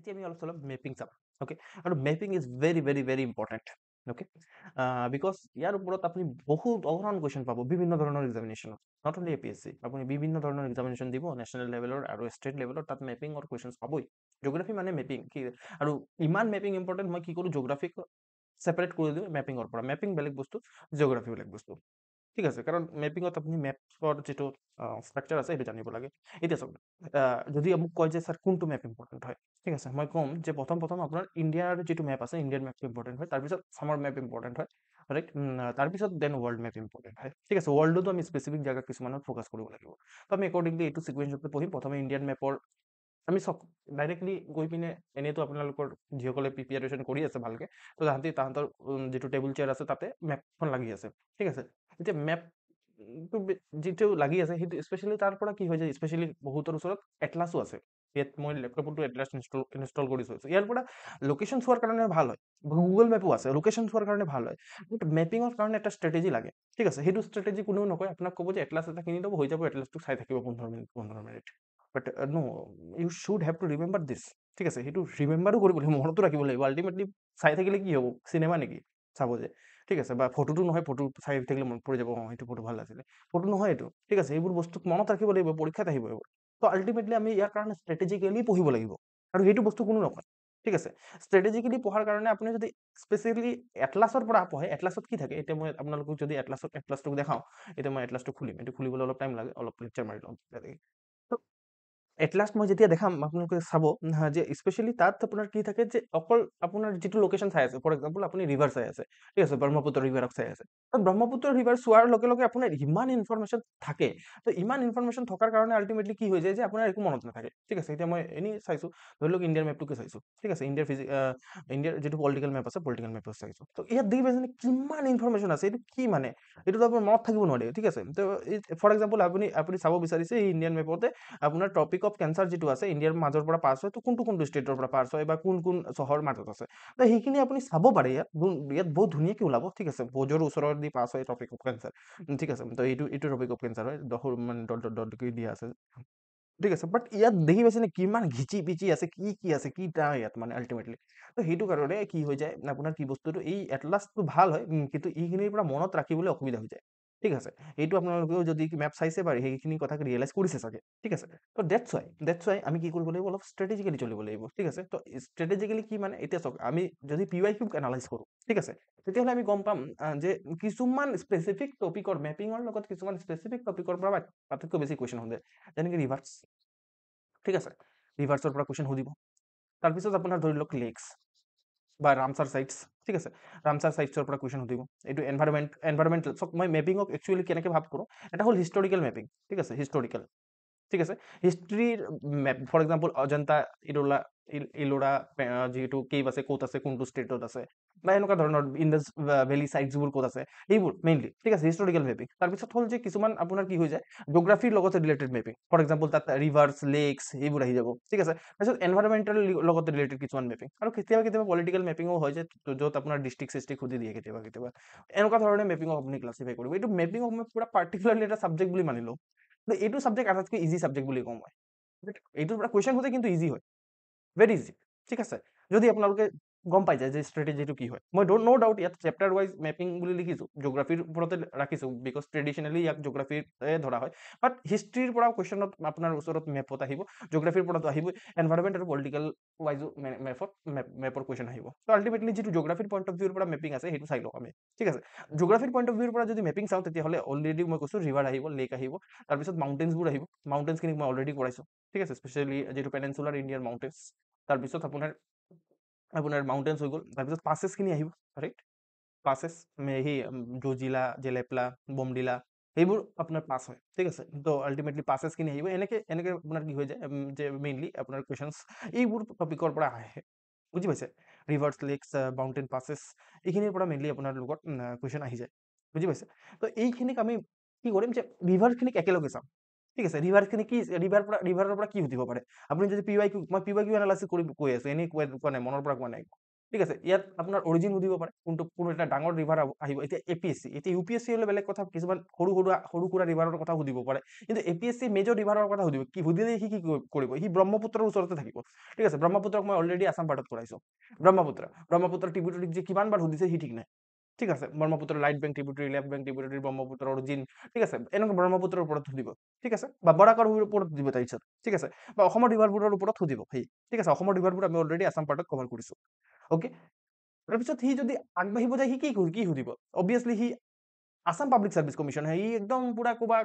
এতিয়া আমি অলপ চলপ মেপিং চাম অ'কে আৰু mapping is very very very important okay because ইয়াৰ ওপৰত আপুনি বহুত অহৰহ কুৱেশ্যন পাব বিভিন্ন ধৰণৰ এক্সামিনেশ্যনত নট অনলি APSC আপুনি বিভিন্ন ধৰণৰ এক্সামিনেশ্যন দিব নেশ্যনেল লেভেলৰ আৰু ষ্টেট লেভেলৰ তাত মেপিঙৰ কুৱেশ্যন পাবই জিঅ'গ্ৰাফী মানে মেপিং কি আৰু ইমান মেপিং ইম্পৰ্টেণ্ট মই কি কৰোঁ জিঅ'গ্ৰাফিক ছেপাৰেট কৰি দিওঁ মেপিঙৰ পৰা মেপিং বেলেগ বস্তু জিঅ'গ্ৰাফী বেলেগ বস্তু ঠিক আছে কাৰণ মেপিঙত আপুনি মেপৰ যিটো ষ্ট্ৰাকচাৰ আছে সেইটো জানিব লাগে এতিয়া চাওক যদি মোক কয় যে ছাৰ কোনটো মেপ ইম্পৰ্টেণ্ট হয় ঠিক আছে মই ক'ম যে প্ৰথম আপোনাৰ ইণ্ডিয়াৰ যিটো মেপ আছে ইণ্ডিয়ান মেপটো ইম্পৰ্টেণ্ট হয় তাৰপিছত চামৰ মেপ ইম্পৰ্টেণ্ট হয় ৰাইট তাৰপিছত দেন ৱৰ্ল্ড মেপ ইম্পৰ্টেণ্ট হয় ঠিক আছে ৱৰ্ল্ডতো আমি স্পেচিফিক জেগা কিছুমানত ফ'কাছ কৰিব লাগিব তো আমি একৰ্ডিংলি এইটো ছিকুৱেঞ্চতে পঢ়িম প্ৰথমে ইণ্ডিয়ান মেপৰ আমি চব ডাইৰেক্টলি গৈ পিনে এনেইতো আপোনালোকৰ যিসকলে প্ৰিপেয়াৰেশ্যন কৰি আছে ভালকে তো তাহাঁতৰ যিটো টেবুল চেয়াৰ আছে তাতে মেপখন লাগি আছে ঠিক আছে এতিয়া মেপ যিটো লাগি আছে সেইটো স্পেচিয়েলি তাৰ পৰা কি হৈ যায় স্পেচিয়েলি বহুতৰ ওচৰত এটলাছো আছে ইয়াত মই লেপটপতো এটলাছ ইনষ্টল কৰি থৈছোঁ ইয়াৰ পৰা লোকেশ্যন চোৱাৰ কাৰণে ভাল হয় গুগল মেপো আছে লোকেশ্যন চোৱাৰ কাৰণে ভাল হয় বাট মেপিঙৰ কাৰণে এটা ষ্ট্ৰেটেজি লাগে ঠিক আছে সেইটো ষ্ট্ৰেটেজি কোনেও নকয় আপোনাক ক'ব যে এটলাছ এটা কিনি ল'ব হৈ যাব এটলাছটো চাই থাকিব 15 minute but no you should have to remember this ঠিক আছে সেইটো ৰিমেম্বাৰো কৰিব লাগিব মনতো ৰাখিব লাগিব আল্টিমেটলি চাই থাকিলে কি হ'ব চিনেমা নেকি চাব যে ঠিক আছে বা ফটোটো নহয় ফটো চাই থাকিলে মনত পৰি যাব অঁ সেইটো ফটো ভাল আছিলে ফটো নহয় এইটো ঠিক আছে এইবোৰ বস্তু মনত ৰাখিব লাগিব পৰীক্ষাত আহিব এইবোৰ তো আল্টিমেটলি আমি ইয়াৰ কাৰণে ষ্ট্ৰেটেজিকেলি পঢ়িব লাগিব আৰু সেইটো বস্তু কোনো নকয় ঠিক আছে ষ্ট্ৰেটেজিকেলি পঢ়াৰ কাৰণে আপুনি যদি স্পেচিয়েলি এটলাছৰ পৰা পঢ়ে এটলাছত কি থাকে এতিয়া মই আপোনালোকক যদি এটলাছটোক দেখাওঁ এতিয়া মই এটলাছটো খুলিম এইটো খুলিবলৈ অলপ টাইম লাগে অলপ লেকচাৰ মাৰি ল'ম এটলাষ্ট মই যেতিয়া দেখাম আপোনালোকে চাব যে স্পেচিয়েলি তাত আপোনাৰ কি থাকে যে অকল আপোনাৰ যিটো লোকেশ্যন চাই আছে ফৰ এক্সাম্পল আপুনি ৰিভাৰ চাই আছে ঠিক আছে ব্ৰহ্মপুত্ৰ ৰিভাৰক চাই আছে তো ব্ৰহ্মপুত্ৰ ৰিভাৰ চোৱাৰ লগে লগে আপোনাৰ ইমান ইনফৰমেশ্যন থাকে তো ইমান ইনফৰমেশ্যন থকাৰ কাৰণে আল্টিমেটলি কি হৈ যায় যে আপোনাৰ একো মনত নাথাকে ঠিক আছে এতিয়া মই এনেই চাইছোঁ ধৰি লওক ইণ্ডিয়াৰ মেপটোকে চাইছোঁ ঠিক আছে ইণ্ডিয়াৰ যিটো পলিটিকেল মেপ আছে পলিটিকেল মেপটো চাইছোঁ তো ইয়াত দেখি পাইছে কিমান ইনফৰমেশ্যন আছে এইটো কি মানে এইটোতো আপোনাৰ মনত থাকিব নোৱাৰে ঠিক আছে তো ফৰ এক্সাম্পল আপুনি চাব বিচাৰিছে এই ইণ্ডিয়ান মেপতে আপোনাৰ টপিক অফ কেঞ্চাৰ যিটো আছে ইণ্ডিয়াৰ মাজৰ পৰা পাছ হয় তো কোনটো ষ্টেটৰ পৰা পাছ হয় বা কোন চহৰৰ মাজত আছে তো সেইখিনি আপুনি চাব পাৰে ইয়াত বহুত ধুনীয়াকে ওলাব ঠিক আছে ভোজৰ ওচৰত দি পাছ হয় টপিক অফ কেঞ্চাৰ ঠিক আছে তো এইটো টপিক অফ কেঞ্চাৰ হয় দহৰ মানে ডট দিয়া আছে ঠিক আছে বাট ইয়াত দেখি পাইছে নে কিমান ঘিচি পিচি আছে কি আছে কি নাই ইয়াত মানে আল্টিমেটলি তো সেইটো কাৰণে কি হৈ যায় আপোনাৰ কি বস্তুটো এই এটলাছটো ভাল হয় কিন্তু এইখিনিৰ পৰা মনত ৰাখিবলৈ অসুবিধা হৈ যায় ঠিক আছে এইটো আপোনালোকেও যদি মেপ চাইছে বাৰু সেইখিনি কথা ৰিয়েলাইজ কৰিছে চাগে ঠিক আছে তো ডেটছ ৱাই আমি কি কৰিব লাগিব অলপ ষ্ট্ৰেটেজিকেলি চলিব লাগিব ঠিক আছে তো ষ্ট্ৰেটেজিকেলি কি মানে এতিয়া চাওক আমি যদি PYQ এনালাইজ কৰোঁ ঠিক আছে তেতিয়াহ'লে আমি গম পাম যে কিছুমান স্পেচিফিক টপিকৰ মেপিঙৰ লগত কিছুমান স্পেচিফিক টপিকৰ পৰা আটাইতকৈ বেছি কুৱেশ্যন সোধে যেনেকৈ ৰিভাৰ্ছ ঠিক আছে ৰিভাৰ্ছৰ পৰা কুৱেশ্যন সুধিব তাৰপিছত আপোনাৰ ধৰি লওক লেক্স বা ৰামচাৰ চাইটছ ঠিক আছে ৰামচাৰ চাইটছৰ পৰা কুৱেশ্যন সুধিব এইটো এনভাইৰমেণ্টেল চক মই মেপিঙক একচুৱেলি কেনেকৈ ভাগ কৰোঁ এটা হ'ল হিষ্টৰিকেল মেপিং ঠিক আছে হিষ্টৰিকেল ঠিক আছে হিষ্ট্ৰীৰ map for example Ajanta Ellora যিটো কেভ আছে ক'ত আছে কোনটো ষ্টেটত আছে বা এনেকুৱা ধৰণৰ ইণ্ডাছ ভেলী চাইটছবোৰ ক'ত আছে এইবোৰ মেইনলি ঠিক আছে হিষ্টৰিকেল মেপিং তাৰপিছত হ'ল যে কিছুমান আপোনাৰ কি হৈ যায় জিঅ'গ্ৰাফিৰ লগত ৰিলেটেড মেপিং ফৰ এক্সাম্পল তাত ৰিভাৰ্ছ লেক্স এইবোৰ আহি যাব ঠিক আছে তাৰপিছত এনভাইৰমেণ্টেল লগত ৰিলেটেড কিছুমান মেপিং আৰু কেতিয়াবা পলিটিকেল মেপিঙো হয় যে য'ত আপোনাৰ ডিষ্ট্ৰিক্ট চিষ্ট্ৰিক্ট সুধি দিয়ে কেতিয়াবা এনেকুৱা ধৰণে মেপিঙক আপুনি ক্লাছিফাই কৰিব এইটো মেপিঙক মই পুৰা পাৰ্টিকুলাৰলি এটা ছাবজেক্ট বুলি মানি লওঁ এইটো ছাবজেক্ট আটাইতকৈ ইজি ছাবজেক্ট বুলি কওঁ মই এইটোৰ পৰা কুৱেশ্যন সোধে কিন্তু ইজি হয় ভেৰি ইজি ঠিক আছে যদি আপোনালোকে গম পাই যায় যে ষ্ট্ৰেটেজিটো কি হয় মই ন' ডাউট ইয়াত চেপ্টাৰ ৱাইজ মেপিং বুলি লিখিছোঁ জিঅ'গ্ৰাফিৰ ওপৰতে ৰাখিছোঁ বিকজ ট্ৰেডিশ্যনেলি ইয়াক জিঅ'গ্ৰাফিৰে ধৰা হয় বাট হিষ্ট্ৰীৰ পৰা কুৱেশ্যনত আপোনাৰ ওচৰত মেপত আহিব জিঅ'গ্ৰাফিৰ পৰাতো আহিবই এনভাইৰমেণ্ট আৰু পলিটিকেল ৱাইজো মেপৰ কুৱেশ্যন আহিব ত' আল্টিমেটলি যিটো জিঅ'গ্ৰাফিৰ পইণ্ট অফ ভিউৰ পৰা মেপিং আছে সেইটো চাই লওঁ আমি ঠিক আছে জিঅ'গ্ৰাফিৰ পইণ্ট অফ ভিউৰ পৰা যদি মেপিং চাওঁ তেতিয়াহ'লে অলৰেডি মই কৈছোঁ ৰিভাৰ আহিব লেক আহিব তাৰপিছত মাউণ্টেইনছবোৰ আহিব মাউণ্টেইনছখিনিক মই অলৰেডি কৰাইছোঁ ঠিক আছে স্পেচিয়েলি যিটো পেনেঞ্চুলাৰ ইণ্ডিয়াৰ মাউণ্টেইনছ তাৰপিছত আপোনাৰ মাউণ্টেইনছ হৈ গ'ল তাৰপিছত পাছেছখিনি আহিব ৰাইট পাছেছ সেই জজিলা জেলেপলা বমডিলা সেইবোৰ আপোনাৰ পাছ হয় ঠিক আছে তো আল্টিমেটলি পাছেছখিনি আহিব এনেকৈ আপোনাৰ কি হৈ যায় যে মেইনলি আপোনাৰ কুৱেশ্যনছ এইবোৰ টপিকৰ পৰা আহে বুজি পাইছে ৰিভাৰ্ছ লেক্স মাউণ্টেইন পাছেছ এইখিনিৰ পৰা মেইনলি আপোনাৰ লগত কুৱেশ্যন আহি যায় বুজি পাইছে তো এইখিনিক আমি কি কৰিম যে ৰিভাৰখিনিক একেলগে চাম ঠিক আছে ৰিভাৰখিনি কি ৰিভাৰৰ পৰা কি সুধিব পাৰে আপুনি যদি PYQ মই PYQ এনালাইচিছ কৰি কৈ আছোঁ এনেই কোৱা নাই মনৰ পৰা কোৱা নাই ঠিক আছে, ইয়াত আপোনাৰ অৰিজিন সুধিব পাৰে, কোনো এটা ডাঙৰ ৰিভাৰ আহিব। এতিয়া এপিএছচি, এতিয়া ইউপিএছচি হ'লে বেলেগ কথা, কিছুমান সৰু সুৰা ৰিভাৰৰ কথা সুধিব পাৰে। কিন্তু এপিএছচি মেজৰ ৰিভাৰৰ কথা সুধিব, কি সুধিলে সি কি কৰিব, সি ব্ৰহ্মপুত্ৰৰ ওচৰতে থাকিব। ঠিক আছে, ব্ৰহ্মপুত্ৰক মই অলৰেডি আছাম পাৰ্টত কৰাইছো। ব্ৰহ্মপুত্ৰ ট্ৰিবিউটৰীক যে কিমানবাৰ সুধিছে সি ঠিক নাই। ঠিক আছে, Brahmaputra right bank tributary, left bank tributary, ব্ৰহ্মপুত্ৰৰ অৰিজিন, ঠিক আছে, এনেকুৱা ব্ৰহ্মপুত্ৰৰ ওপৰত সুধিব। ঠিক আছে, বা বৰাকৰ ওপৰত সুধিব তাৰপিছত। ঠিক আছে, বা অসমৰ ৰিভাৰবোৰৰ ওপৰত সুধিব সি। ঠিক আছে, অসমৰ ৰিভাৰবোৰ আমি অলৰেডি আছাম পাৰ্টত কভাৰ কৰিছো। অ'কে, তাৰপিছত সি যদি আগবাঢ়িব যায়, সি কি সুধিব? অবভিয়াছলি সি আছাম পাব্লিক চাৰ্ভিচ কমিশ্যন, সি একদম পুৰা ক'বা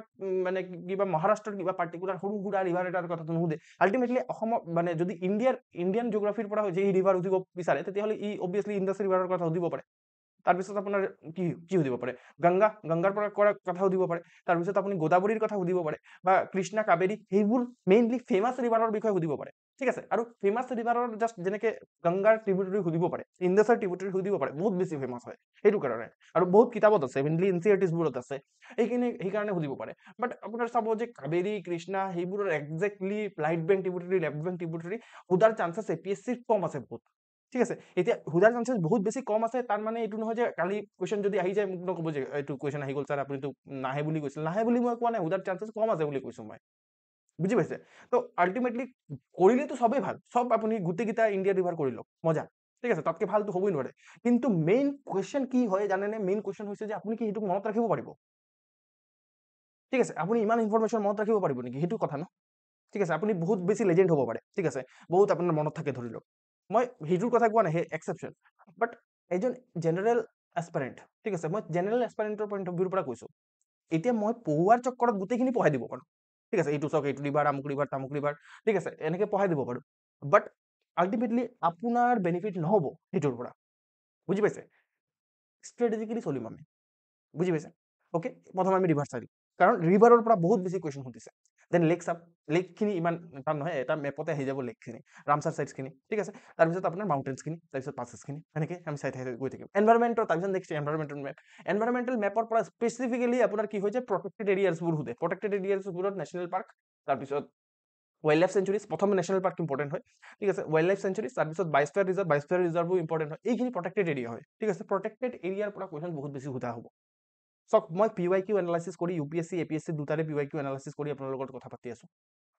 মানে কিবা মহাৰাষ্ট্ৰৰ কিবা পাৰ্টিকুলাৰ সৰু সুৰা ৰিভাৰ এটাৰ কথা নুসুধে। আল্টিমেটলি অসমৰ মানে যদি ইণ্ডিয়ান জিঅ'গ্ৰাফিৰ পৰা যে ৰিভাৰ সুধিব বিচাৰে, তেতিয়াহ'লে ই অবভিয়াছলি ইণ্ডাছ ৰিভাৰৰ কথা সুধিব পাৰে। তাৰপিছত আপোনাৰ কি সুধিব পাৰে, গংগাৰ পৰা কৰা কথা সুধিব পাৰে। তাৰপিছত আপুনি গোদাবৰীৰ কথা সুধিব পাৰে, বা কৃষ্ণা, কাবেৰী, সেইবোৰ মেইনলি ফেমাছ ৰিভাৰৰ বিষয়ে সুধিব পাৰে। ঠিক আছে, আৰু ফেমাছ ৰিভাৰৰ জাষ্ট যেনেকে গংগাৰ ট্ৰিবিউটৰী সুধিব পাৰে, ইণ্ডাছৰ ট্ৰিবিউটৰী সুধিব পাৰে, বহুত বেছি ফেমাছ হয় সেইটো কাৰণে। আৰু বহুত কিতাপত আছে, মেইনলি এনচিইআৰটিবোৰত আছে, সেইকাৰণে সুধিব পাৰে। বাট আপোনাৰ চাব যে কাবেৰী, কৃষ্ণা সেইবোৰৰ exactly right bank tributary, left bank tributary সোধাৰ চান্সেছ এপিএছচিৰ কম আছে বহুত। ঠিক আছে, এতিয়া সোধাৰ চান্সেছ বহুত বেছি কম আছে, তাৰ মানে এইটো নহয় যে কালি কুৱেশ্যন যদি আহি যায় মোক নক'ব যে এইটো কুৱেশ্যন আহি গ'ল ছাৰ, আপুনিতো নাহে বুলি কৈছিল। নাহে বুলি মই কোৱা নাই, সোধাৰ চান্সেছ কম আছে বুলি কৈছো মই। বুজি পাইছে? তো আল্টিমেটলি কৰিলেতো চবেই ভাল, চব আপুনি গোটেইকেইটা ইণ্ডিয়া ৰিভাৰ কৰি লওক, মজা। ঠিক আছে, তাতকে ভালতো হ'বই নোৱাৰে। কিন্তু মেইন কুৱেশ্যন কি হয় জানেনে? মেইন কুৱেশ্যন হৈছে যে আপুনি কি সেইটোক মনত ৰাখিব পাৰিব? ঠিক আছে, আপুনি ইমান ইনফৰমেশ্যন মনত ৰাখিব পাৰিব নেকি? সেইটো কথা ন। ঠিক আছে, আপুনি বহুত বেছি লেজেণ্ড হ'ব পাৰে। ঠিক আছে, বহুত আপোনাৰ মনত থাকে ধৰি লওক। মই সেইটোৰ কথা কোৱা নাই, সেই এক্সেপশ্যন। বাট এজন জেনেৰেল এছপাৰেণ্ট, ঠিক আছে, মই জেনেৰেল এছপাৰেণ্টৰ পইণ্ট অফ ভিউৰ পৰা কৈছো। এতিয়া মই পঢ়োৱাৰ চক্কৰত গোটেইখিনি পঢ়াই দিব পাৰো। ঠিক আছে, এইটো চাওক, এইটো ৰিভাৰ, আমুক ৰিভাৰ, তামুক ৰিভাৰ, ঠিক আছে, এনেকে পঢ়াই দিব পাৰো। বাট আল্টিমেটলি আপোনাৰ বেনিফিট নহ'ব সেইটোৰ পৰা। বুজি পাইছে? ষ্ট্ৰেটেজিকেলি চলিম আমি। বুজি পাইছে? অ'কে, প্ৰথমে আমি ৰিভাৰ চাই দিম, কাৰণ ৰিভাৰৰ পৰা বহুত বেছি কুৱেশ্যন সুধিছে। দেন লেক চাম, লেকখিনি ইমান টান নহয়, এটা মেপতে আহি যাব লেকখিনি, ৰামচাৰ চাইটছখিনি। ঠিক আছে, তাৰপিছত আপোনাৰ মাউণ্টেইনছখিনি, তাৰপিছত পাছেছখিনি, এনেকৈ আমি চাই গৈ থাকিম। এনভাইৰমেণ্টৰ, তাৰপিছত নেক্সট এনভাইৰমেণ্টেল মেপ। এনভাইৰমেণ্টেল মেপৰ পৰা স্পেচিফিকেলি আপোনাৰ কি হয় যে প্ৰটেক্টেড এৰিয়াছবোৰ সোধে। প্ৰটেক্টেড এৰিয়াছবোৰত নেশ্যনেল পাৰ্ক, তাৰপিছত ৱাইল্ড লাইফ চেঞ্চুৰীজ, প্ৰথম নেশ্যনেল পাৰ্ক ইম্পৰ্টেণ্ট হয়। ঠিক আছে, ৱাইল্ড লাইফ চেঞ্চুৰীজ, তাৰপিছত বায়'স্ফিয়াৰ ৰিজাৰ্ভো ইম্পৰ্টেণ্ট হয়। এইখিনি প্ৰটেক্টেড এৰিয়া হয়। ঠিক আছে, প্ৰটেক্টেড এৰিয়াৰ পৰা কুৱেশ্যন বহুত বেছি সোধা হ'ব। চাওক, মই PYQ এনালাইচিছ কৰি UPSC APSC দুটাৰে PYQ এনালাইচিছ কৰি আপোনাৰ লগত কথা পাতি আছো।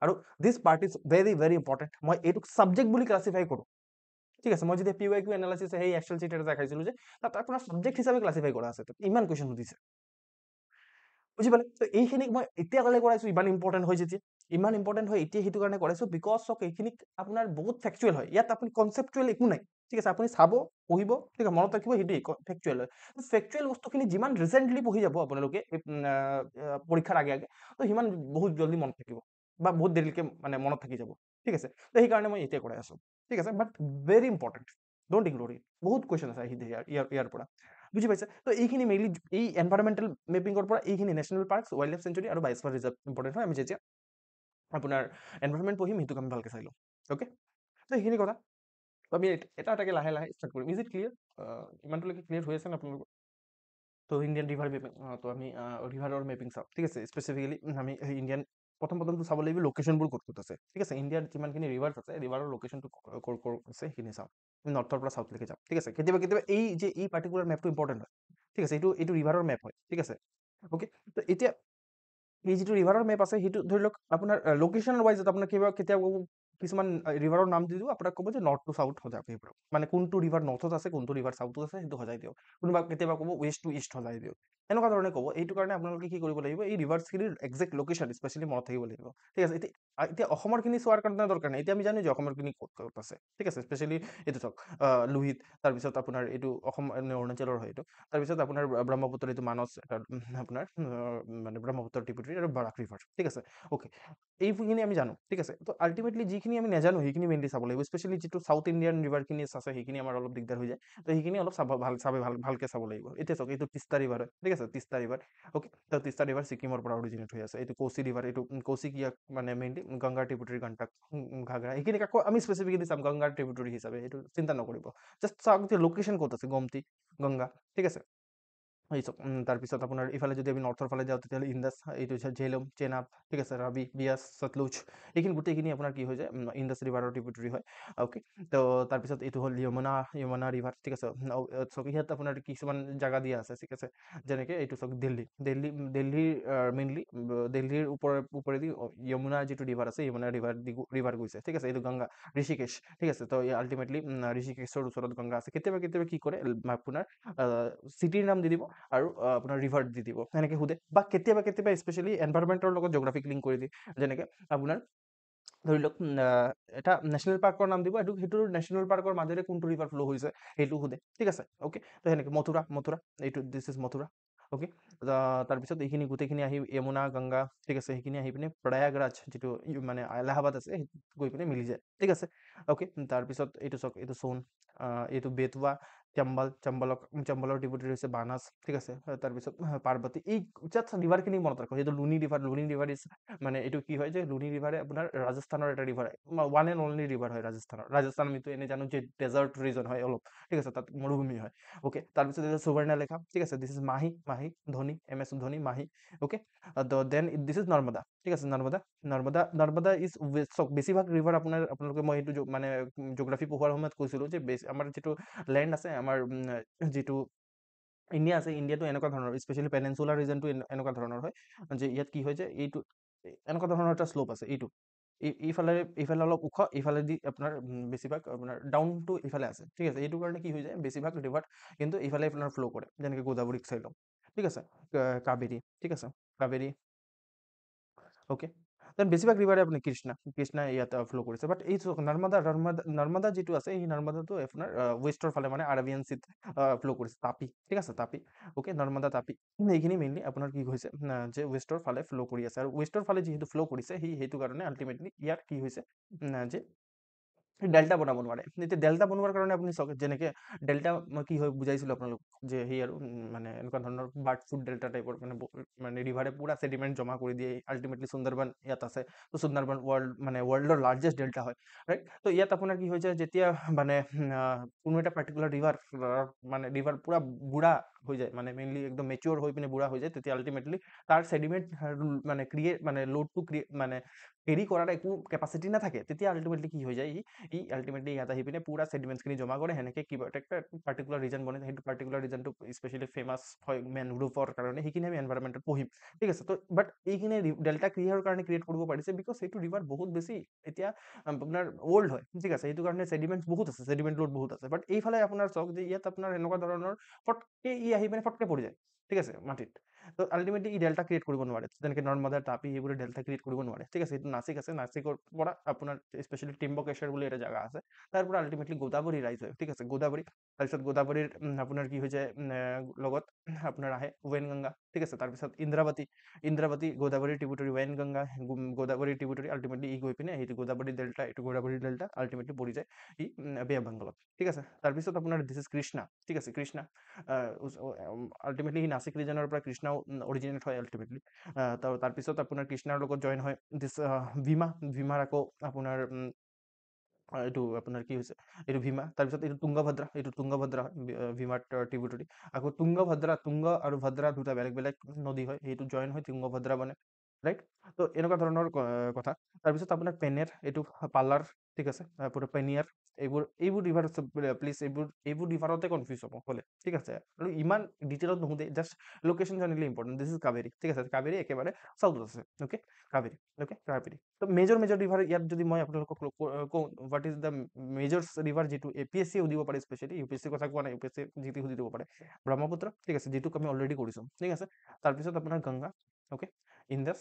আৰু দিছ part is very very important. মই এইটোক ছাবজেক্ট বুলি ক্লাছিফাই কৰোঁ। ঠিক আছে, মই যেতিয়া PYQ এনালাইচিছ সেই এক্সেল চিট এটা দেখাইছিলো যে তাত আপোনাৰ ছাবজেক্ট হিচাপে ক্লাছিফাই কৰা আছে, ইমান কুৱেশ্যন সুধিছে। বুজি পালে? তো এইখিনিক মই এতিয়া ক'লে কৰাইছো, ইমান ইম্পৰ্টেণ্ট হয় যেতিয়া, ইমান ইম্পৰ্টেণ্ট হয় এতিয়া সেইটো কাৰণে কৰাইছো, বিকজ চাওক এইখিনিক আপোনাৰ বহুত ফেকচুৱেল হয়। ইয়াত আপুনি কনচেপচুৱেল একো নাই। ঠিক আছে, আপুনি চাব, পঢ়িব, ঠিক আছে, মনত ৰাখিব, সেইটোৱেই ফেকচুৱেল হয়। ফেকচুৱেল বস্তুখিনি যিমান ৰিচেণ্টলি পঢ়ি যাব আপোনালোকে পৰীক্ষাৰ আগে আগে, তো সিমান বহুত জলদি মনত থাকিব, বা বহুত দেৰিলৈকে মানে মনত থাকি যাব। ঠিক আছে, তো সেইকাৰণে মই এতিয়া কৰাই আছো। ঠিক আছে, but very important, don't ignore it. বহুত কুৱেশ্যন আছে ইয়াৰ পৰা। বুজি পাইছে? তো এইখিনি মেইনলি এই এনভাইৰমেণ্টেল মেপিঙৰ পৰা এইখিনি national parks, wild life century আৰু বায়'স্ফিয়াৰ ৰিজাৰ্ভ ইম্পৰ্টেণ্ট হয়। আমি যেতিয়া আপোনাৰ এনভাইৰমেণ্ট পঢ়িম, সেইটোক আমি ভালকৈ চাই লওঁ। অ'কে, তো সেইখিনি কথা আমি এটা এটাকৈ লাহে লাহে ষ্টাৰ্ট কৰিম। Is it clear? ইমানটোলৈকে ক্লিয়াৰ হৈ আছে নে আপোনালোকৰ? তো ইণ্ডিয়ান ৰিভাৰ মেপিং, তো আমি ৰিভাৰৰ মেপিং চাওঁ। ঠিক আছে, স্পেচিফিকেলি আমি ইণ্ডিয়ান প্ৰথমটো চাব লাগিব লোকেশ্যনবোৰ ক'ত ক'ত আছে। ঠিক আছে, ইণ্ডিয়াৰ যিমানখিনি ৰিভাৰ্ছ আছে, ৰিভাৰৰ লোকেশ্যনটো ক'ত আছে সেইখিনি চাওঁ। নৰ্থৰ পৰা চাউথলৈকে যাওঁ। ঠিক আছে, কেতিয়াবা কেতিয়াবা এই পাৰ্টিকুলাৰ মেপটো ইম্পৰ্টেণ্ট হয়। ঠিক আছে, এইটো ৰিভাৰৰ মেপ হয়। ঠিক আছে, অ'কে, তো এতিয়া এই যিটো ৰিভাৰৰ মেপ আছে, সেইটো ধৰি লওক আপোনাৰ লোকেশ্যন ৱাইজ আপোনাৰ কেতিয়াবা কিছুমান ৰিভাৰৰ নাম দি দিব, আপোনাক ক'ব যে নৰ্থ টু চাউথ সজাই দিয়ক, মানে কোনটো ৰিভাৰ নৰ্থত আছে, কোনটো ৰিভাৰ চাউথত আছে, সেইটো সজাই দিয়ক। কোনোবা কেতিয়াবা ক'ব ৱেষ্ট টু ইষ্ট সজাই দিয়ক। এনেকুৱা ধৰণে ক'ব। এইটো কাৰণে আপোনালোকে কি কৰিব লাগিব, এই ৰিভাৰ্ছখিনিৰ একজেক্ট লোকেশ্যন স্পেচিয়েলি মনত থাকিব লাগিব। ঠিক আছে, এতিয়া অসমৰখিনি চোৱাৰ কাৰণে দৰকাৰ নাই। এতিয়া আমি জানো যে অসমৰখিনি ক'ত ক'ত আছে। ঠিক আছে, স্পেচিয়েলি এইটো চাওক, লোহিত, তাৰপিছত আপোনাৰ এইটো অসম অৰুণাচলৰ হয় এইটো, তাৰপিছত আপোনাৰ ব্ৰহ্মপুত্ৰ, এইটো মানস, আপোনাৰ মানে ব্ৰহ্মপুত্ৰ ট্ৰিবিউটৰী আৰু বৰাক ৰিভাৰ। ঠিক আছে, অ'কে, এইখিনি আমি জানো। ঠিক আছে, তো আল্টিমেটলি যিখিনি আমি নাজানো সেইখিনি মেইনলি চাব লাগিব। স্পেচিয়েলি যিটো ছাউথ ইণ্ডিয়ান ৰিভাৰখিনি আছে, সেইখিনি আমাৰ অলপ দিগদাৰ হৈ যায়। তো সেইখিনি অলপ ভালকৈ চাব লাগিব। এতিয়া চাওক, এইটো তিষ্টা ৰিভাৰ হয়। ঠিক আছে, তিষ্টা ৰিভাৰ, অ'কে, তো তিষ্টা ৰিভাৰ ছিকিমৰ পৰা অৰিজিনেট হৈ আছে। এইটো কোচি ৰিভাৰ, এইটো কোচি কিয়াক মানে মেইনলি গংগাৰ ট্ৰিবিউটৰী, গণ্ডাক, ঘাগৰা, এইখিনিক আকৌ আমি স্পেচিফিকেলি চাম গংগাৰ ট্ৰিবিউটৰী হিচাপে। সেইটো চিন্তা নকৰিব, জাষ্ট চাওক যে লোকেশ্যন ক'ত আছে, গোমতি, গংগা। ঠিক আছে, এই চব তাৰপিছত আপোনাৰ ইফালে যদি আমি নৰ্থৰ ফালে যাওঁ তেতিয়াহ'লে ইণ্ডাছ, এইটো হৈছে ঝেলম, চেনাব, ঠিক আছে, ৰাবি, বিয়াছ, সতলুজ, এইখিনি গোটেইখিনি আপোনাৰ কি হৈ যায় ইণ্ডাছ ৰিভাৰৰ ট্ৰিবিউটৰী হয়। অ'কে, তো তাৰপিছত এইটো হ'ল য়মুনা ৰিভাৰ, ঠিক আছে। চক ইয়াত আপোনাৰ কিছুমান জাগা দিয়া আছে, ঠিক আছে, যেনেকৈ এইটো চক দিল্লীৰ মেইনলি দিল্লীৰ ওপৰেদি য়মুনা যিটো ৰিভাৰ আছে, য়মুনা ৰিভাৰ গৈছে, ঠিক আছে, এইটো গংগা, ঋষিকেশ, ঠিক আছে। তো আল্টিমেটলি ঋষিকেশৰ ওচৰত গংগা আছে। কেতিয়াবা কেতিয়াবা কি কৰে আপোনাৰ চিটিৰ নাম দি দিব আৰু আপোনাৰ ৰিভাৰ দি দিব, এনেকৈ সোধে, বা কেতিয়াবা কেতিয়াবা স্পেচিয়েলি এনভাইৰমেণ্টৰ লগত জিঅ'গ্ৰাফিক লিংক কৰি দিয়ে, যেনেকৈ আপোনাৰ ধৰি লওক এটা নেশ্যনেল পাৰ্কৰ নাম দিব, সেইটো নেশ্যনেল পাৰ্কৰ মাজেৰে কোনটো ৰিভাৰ ফ্ল' হৈছে সেইটো সোধে, ঠিক আছে। অ'কে, তো সেনেকৈ মথুৰা, এইটো দিছ ইজ মথুৰা। অ'কে, তাৰপিছত এইখিনি গোটেইখিনি আহি য়মুনা, গংগা, ঠিক আছে, সেইখিনি আহি পিনে প্ৰয়াগৰাজ যিটো মানে এলাহাবাদ আছে, সেইটো গৈ পিনে মিলি যায়, ঠিক আছে। অ'কে, তাৰপিছত এইটো চাওক, এইটো সোন, এইটো বেটৱা, চম্বলৰ ট্ৰিবিউটৰী হৈছে বানাস, ঠিক আছে। তাৰপিছত পাৰ্বতী, এই জাষ্ট ৰিভাৰখিনি মনত ৰাখক, সেইটো লুনি ৰিভাৰ ইজ মানে এইটো কি হয় যে লুনি ৰিভাৰে আপোনাৰ ৰাজস্থানৰ এটা ৰিভাৰ হয়, ওৱান এণ্ড অনলি ৰিভাৰ হয় ৰাজস্থান আমিতো এনে জানো যে ডেজাৰ্ট ৰিজন হয় অলপ, ঠিক আছে, তাত মৰুভূমি হয়। অ'কে, তাৰপিছত এইটো সুবৰ্ণলেখা, ঠিক আছে, দিছ ইজ মাহি, Dhoni, MS Dhoni, Mahi. Okay, then this is Narmada, ঠিক আছে, নৰ্মদা ইজ চক, বেছিভাগ ৰিভাৰ আপোনালোকে মই এইটো মানে জিঅ'গ্ৰাফী পঢ়োৱাৰ সময়ত কৈছিলোঁ যে আমাৰ যিটো লেণ্ড আছে, আমাৰ যিটো ইণ্ডিয়া আছে, ইণ্ডিয়াটো এনেকুৱা ধৰণৰ, স্পেচিয়েলি পেনেনচুলাৰ ৰিজনটো এনেকুৱা ধৰণৰ হয় যে ইয়াত কি হয় যে এইটো এনেকুৱা ধৰণৰ এটা শ্লোপ আছে, এইটো ইফালে অলপ ওখ, ইফালেদি আপোনাৰ বেছিভাগ আপোনাৰ ডাউন টু ইফালে আছে, ঠিক আছে। এইটো কাৰণে কি হৈ যায় বেছিভাগ ৰিভাৰ কিন্তু ইফালে আপোনাৰ ফ্ল' কৰে, যেনেকৈ গোদাবৰীক চাই লওঁ, ঠিক আছে, কাবেৰী, ঠিক আছে, কাবেৰী। অ'কে, দেন বেছিভাগ ৰিভাৰে আপুনি কৃষ্ণা ইয়াত ফ্ল' কৰিছে, বাট এই নৰ্মদা যিটো আছে, এই নৰ্মদাটো আপোনাৰ ৱেষ্টৰ ফালে মানে আৰবিয়ান চিত ফ্ল' কৰিছে, তাপি, ঠিক আছে, তাপি। অ'কে, নৰ্মদা, তাপি, এইখিনি মেইনলি আপোনাৰ কি হৈছে যে ৱেষ্টৰ ফালে ফ্ল' কৰি আছে, আৰু ৱেষ্টৰ ফালে যিহেতু ফ্ল' কৰিছে সেইটো কাৰণে আল্টিমেটলি ইয়াৰ কি হৈছে যে ডেল্টা বনাব নোৱাৰে। এতিয়া ডেল্টা বনোৱাৰ কাৰণে আপুনি চাওক, যেনেকৈ ডেল্টা মই কি হয় বুজাইছিলোঁ আপোনালোক, যে সেই আৰু মানে এনেকুৱা ধৰণৰ বাৰ্ড ফুড ডেল্টা টাইপৰ, মানে ৰিভাৰে পুৰা ছেডিমেণ্ট জমা কৰি দিয়ে, আল্টিমেটলি সুন্দৰবন ইয়াত আছে। তো সুন্দৰবন ৱৰ্ল্ডৰ লাৰ্জেষ্ট ডেল্টা হয়, ৰাইট। তো ইয়াত আপোনাৰ কি হৈছে, যেতিয়া মানে কোনো এটা পাৰ্টিকুলাৰ ৰিভাৰ পুৰা বুঢ়া হৈ যায়, মানে মেইনলি একদম মেচিয়ৰ হৈ পিনে বুঢ়া হৈ যায়, তেতিয়া আল্টিমেটলি তাৰ ছেডিমেণ্ট মানে লোডটো মানে কেৰি কৰাৰ একো কেপাচিটি নাথাকে, তেতিয়া আল্টিমেটলি কি হৈ যায়, আল্টিমেটলি ইয়াত আহি পিনে পুৰা ছেডিমেণ্টছখিনি জমা কৰে, সেনেকৈ কিবা এটা পাৰ্টিকুলাৰ ৰিজন বনে, সেইটো পাৰ্টিকুলাৰ ৰিজনটো স্পেচিয়েলি ফেমাছ হয় মেনগ্ৰোভৰ কাৰণে, সেইখিনি আমি এনভাইৰমেণ্টত পঢ়িম, ঠিক আছে। তো বাট এইখিনি ডেল্টা কিহৰ কাৰণে ক্ৰিয়েট কৰিব পাৰিছে, বিকজ সেইটো ৰিভাৰ বহুত বেছি এতিয়া আপোনাৰ অল্ড হয়, ঠিক আছে, সেইটো কাৰণে ছেডিমেণ্টছ বহুত আছে, ছেডিমেণ্ট লোড বহুত আছে। বাট এইফালে আপোনাৰ চাওক যে ইয়াত আপোনাৰ এনেকুৱা ধৰণৰ ফটকে আহি পিনে ফটকে পৰি যায়, ঠিক আছে, মাটিত। তো আল্টিমেটলি ডেল্টা ক্ৰিয়েট কৰিব নোৱাৰে, যেনেকৈ নৰ্মদা, তাপি, এইবোৰে ডেল্টা ক্ৰিয়েট কৰিব নোৱাৰে, ঠিক আছে। এইটো নাচিক আছে, নাচিকৰ পৰা আপোনাৰ স্পেচিয়েলি ত্ৰিম্বকেশ্বৰ বুলি এটা জাগা আছে, তাৰ পৰা আল্টিমেটলি গোদাবৰী ৰাইজ হয়, ঠিক আছে, গোদাবৰী। তাৰপিছত গোদাবৰীৰ আপোনাৰ কি হৈ যায় লগত আপোনাৰ আহে ৱেনগংগা, ঠিক আছে। তাৰপিছত Indravati Godavari tributary, Wainganga Godavari tributary, ultimately গৈ পিনে সেইটো গোদাবৰী ডেল্টা, এইটো গোদাবৰী ডেল্টা আল্টিমেটলি পৰি যায় বে অফ বেংগলত, ঠিক আছে। তাৰপিছত আপোনাৰ দিছ ইজ কৃষ্ণা, ঠিক আছে, কৃষ্ণা আল্টিমেটলি সি নাচিক ৰিজনৰ পৰা কৃষ্ণাও অৰিজিনেট হয় আল্টিমেটলি। তাৰপিছত আপোনাৰ কৃষ্ণাৰ লগত জইন হয় দিছ ভীমাৰ আকৌ আপোনাৰ এইটো আপোনাৰ কি হৈছে, এইটো ভীমা। তাৰপিছত এইটো তুংগভদ্ৰা হয় ভীমাৰ ট্ৰিবিউটৰী। আকৌ তুংগ আৰু ভদ্ৰা দুটা বেলেগ বেলেগ নদী হয়, সেইটো জইন হয় তুংগভদ্ৰা বনে, ৰাইট। তো এনেকুৱা ধৰণৰ কথা। তাৰপিছত আপোনাৰ পেনেৰ, এইটো পালাৰ, ঠিক আছে, আপোনাৰ পেনিয়াৰ, এইবোৰ ৰিভাৰ প্লিজ এইবোৰ ৰিভাৰতে কনফিউজ হ'ব হ'লে, ঠিক আছে। আৰু ইমান ডিটেইলত নুসুধে, জাষ্ট লোকেশ্যন জানিলে ইম্পৰ্টেণ্ট। দিছ ইজ কাবেৰী, ঠিক আছে, কাবেৰী একেবাৰে চাউথত আছে, অ'কে, কাবেৰী, অ'কে, কাবেৰী। তো মেজৰ ৰিভাৰ ইয়াত যদি মই আপোনালোকক কওঁ, what is the major river, যিটো APSC সুধিব পাৰে, স্পেচিয়েলি UPSC কথা কোৱা নাই, UPSC যিটো সুধি দিব পাৰে, ব্ৰহ্মপুত্ৰ, ঠিক আছে, যিটোক আমি অলৰেডি কৰিছোঁ, ঠিক আছে। তাৰপিছত আপোনাৰ গংগা, অ'কে, ইণ্ডাছ,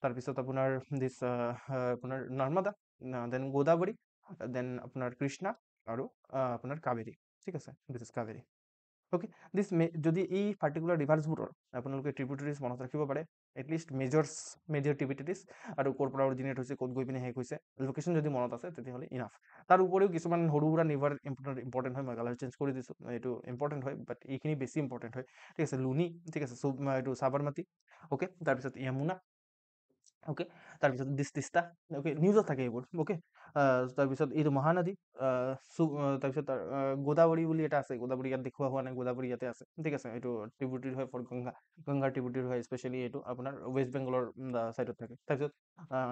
তাৰপিছত আপোনাৰ দিছ আপোনাৰ নৰ্মদা, দেন গোদাবৰী, দেন আপোনাৰ কৃষ্ণা, আৰু আপোনাৰ কাবেৰী, ঠিক আছে, দিছ ইজ কাবেৰী। অ'কে, যদি এই পাৰ্টিকুলাৰ ৰিভাৰ্ছবোৰৰ আপোনালোকে ট্ৰিবিউটৰিজ মনত ৰাখিব পাৰে, এটলিষ্ট মেজৰ ট্ৰিবিউটৰিজ, আৰু ক'ৰ পৰা অৰিজিনেট হৈছে, ক'ত গৈ পিনে শেষ হৈছে, লোকেশ্যন যদি মনত আছে তেতিয়াহ'লে ইনাফ। তাৰ উপৰিও কিছুমান সৰু সুৰা ৰিভাৰ ইম্পৰ্টেণ্ট হয়, মই কালাৰ চেঞ্জ কৰি দিছোঁ, এইটো ইম্পৰ্টেণ্ট হয়, বাট এইখিনি বেছি ইম্পৰ্টেণ্ট হয়, ঠিক আছে। লুনি, ঠিক আছে, এইটো সাবৰমতী, অ'কে। তাৰপিছত য়মুনা, ওকে, তাৰপিছত তিস্তা, ওকে, নিউজত থাকে এইবোৰ, ওকে। তাৰপিছত এইটো মহানদী, তাৰপিছত গোদাবৰী বুলি এটা আছে, গোদাবৰী ইয়াত দেখুওৱা হোৱা নাই, গোদাবৰী ইয়াতে আছে, ঠিক আছে। এইটো ট্ৰিবিউটৰী হয় ফৰ গংগা, গংগাৰ ট্ৰিবিউটৰী হয়, স্পেচিয়েলি এইটো আপোনাৰ ৱেষ্ট বেংগলৰ চাইডত থাকে। তাৰপিছত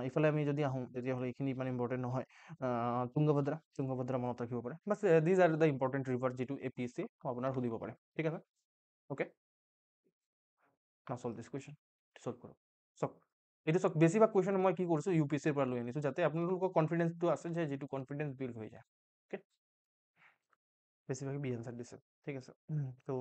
ইফালে আমি যদি আহোঁ তেতিয়াহ'লে এইখিনি ইমান ইম্পৰ্টেণ্ট নহয়। তুংগভদ্ৰা, তুংগভদ্ৰা মনত ৰাখিব পাৰে, bus these are the important river যিটো APSC আপোনাৰ সুধিব পাৰে, ঠিক আছে। ওকে, চল্ভ দিছ কুৱেশ্যন, চল্ভ কৰক। চাওক, এইটো চাওক, বেছিভাগ কুৱেশ্যন মই কি কৰিছোঁ UPSCৰ পৰা লৈ আনিছোঁ, যাতে আপোনালোকৰ কনফিডেন্সটো আছে যে যিটো কনফিডেন্স বিল্ড হৈ যায়। অ'কে, বেছিভাগে বি এনচাৰ দিছে, ঠিক আছে। তো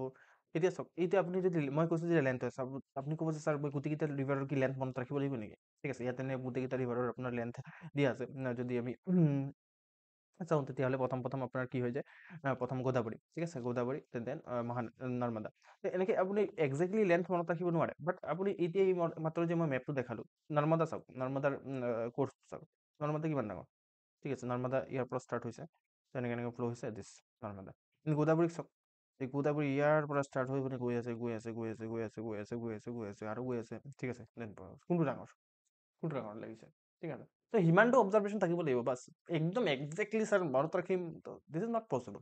এতিয়া চাওক, এতিয়া আপুনি যদি মই কৈছোঁ যে লেন্থ হয়, চাওক আপুনি ক'ব যে ছাৰ মই গোটেইকেইটা ৰিভাৰৰ কি লেন্থ মনত ৰাখিব লাগিব নেকি? ঠিক আছে, ইয়াতে গোটেইকেইটা ৰিভাৰৰ আপোনাৰ লেন্থ দিয়া আছে। যদি আমি চাওঁ তেতিয়াহ'লে প্ৰথম প্ৰথম আপোনাৰ কি হৈ যায়, প্ৰথম গোদাবৰী, ঠিক আছে, গোদাবৰী, দেন নৰ্মদা। এনেকৈ আপুনি একজেক্টলি লেন্থ মনত ৰাখিব নোৱাৰে, বাট আপুনি এতিয়া এই মাত্ৰ যে মই মেপটো দেখালোঁ, নৰ্মদা চাওক, নৰ্মদাৰ কোৰ্চ চাওক, নৰ্মদা কিমান ডাঙৰ, ঠিক আছে। নৰ্মদা ইয়াৰ পৰা ষ্টাৰ্ট হৈছে, এনেকৈ এনেকৈ ফ্ল' হৈছে দিছ নৰ্মদা। কিন্তু গোদাবৰীক চাওক, এই গোদাবৰী ইয়াৰ পৰা ষ্টাৰ্ট হৈ পিনে গৈ আছে, গৈ আছে, গৈ আছে, গৈ আছে, গৈ আছে, গৈ আছে, গৈ আছে, আৰু গৈ আছে, ঠিক আছে। দেন কোনটো ডাঙৰ, কোনটো ডাঙৰ লাগিছে, ঠিক আছে। তো সিমানটো অবজাৰভেশ্যন থাকিব লাগিব, বাছ একদম একজেক্টলি ছাৰ মনত ৰাখিম, দিছ ইজ নট পচিবল,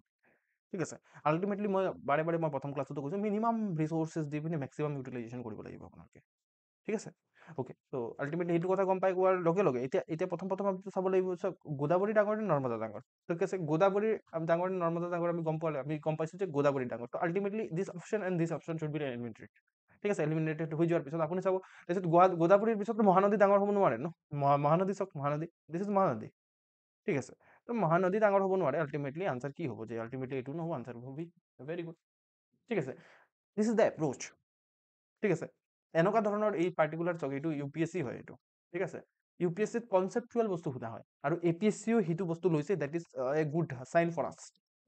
ঠিক আছে। আল্টিমেটলি মই বাৰে বাৰে মই প্ৰথম ক্লাছতো কৈছোঁ, মিনিমাম ৰিচোৰ্চেছ দি পিনে মেক্সিমাম ইউটিলাইজেশ্যন কৰিব লাগিব আপোনালোকে, ঠিক আছে। ওকে, তো আল্টিমেটলি সেইটো কথা গম পাই কোৱাৰ লগে লগে এতিয়া এতিয়া প্ৰথম প্ৰথম আমি চাব লাগিব, চাওক গোদাবৰী ডাঙৰ নে নৰ্মদা ডাঙৰ, ঠিক আছে। গোদাবৰী ডাঙৰ নে নৰ্মদা ডাঙৰ আমি গম পালে, আমি গম পাইছোঁ যে গোদাবৰী ডাঙৰ। তো ultimately this option and this option should be eliminated, ঠিক আছে। এলিমিনেটেড হৈ যোৱাৰ পিছত আপুনি চাব, তাৰপিছত গোদাবৰীৰ পিছততো মহানদী ডাঙৰ হ'ব নোৱাৰে ন, মহানদী চাওক, মহানদী, দিছ ইজ মহানদী, ঠিক আছে। তো মহানদী ডাঙৰ হ'ব নোৱাৰে, আল্টিমেটলি আনচাৰ কি হ'ব, যে আল্টিমেটলি এইটো নহ'ব, আনচাৰ হ'ব বি, ভেৰি গুড, ঠিক আছে। দিছ ইজ দ্য এপ্ৰ'চ, ঠিক আছে। এনেকুৱা ধৰণৰ এই পাৰ্টিকুলাৰ চাওক, এইটো UPSC হয় এইটো, ঠিক আছে। UPSCত কনচেপচুৱেল বস্তু সোধা হয়, আৰু APSCও সেইটো বস্তু লৈছে, that is a good sign for us,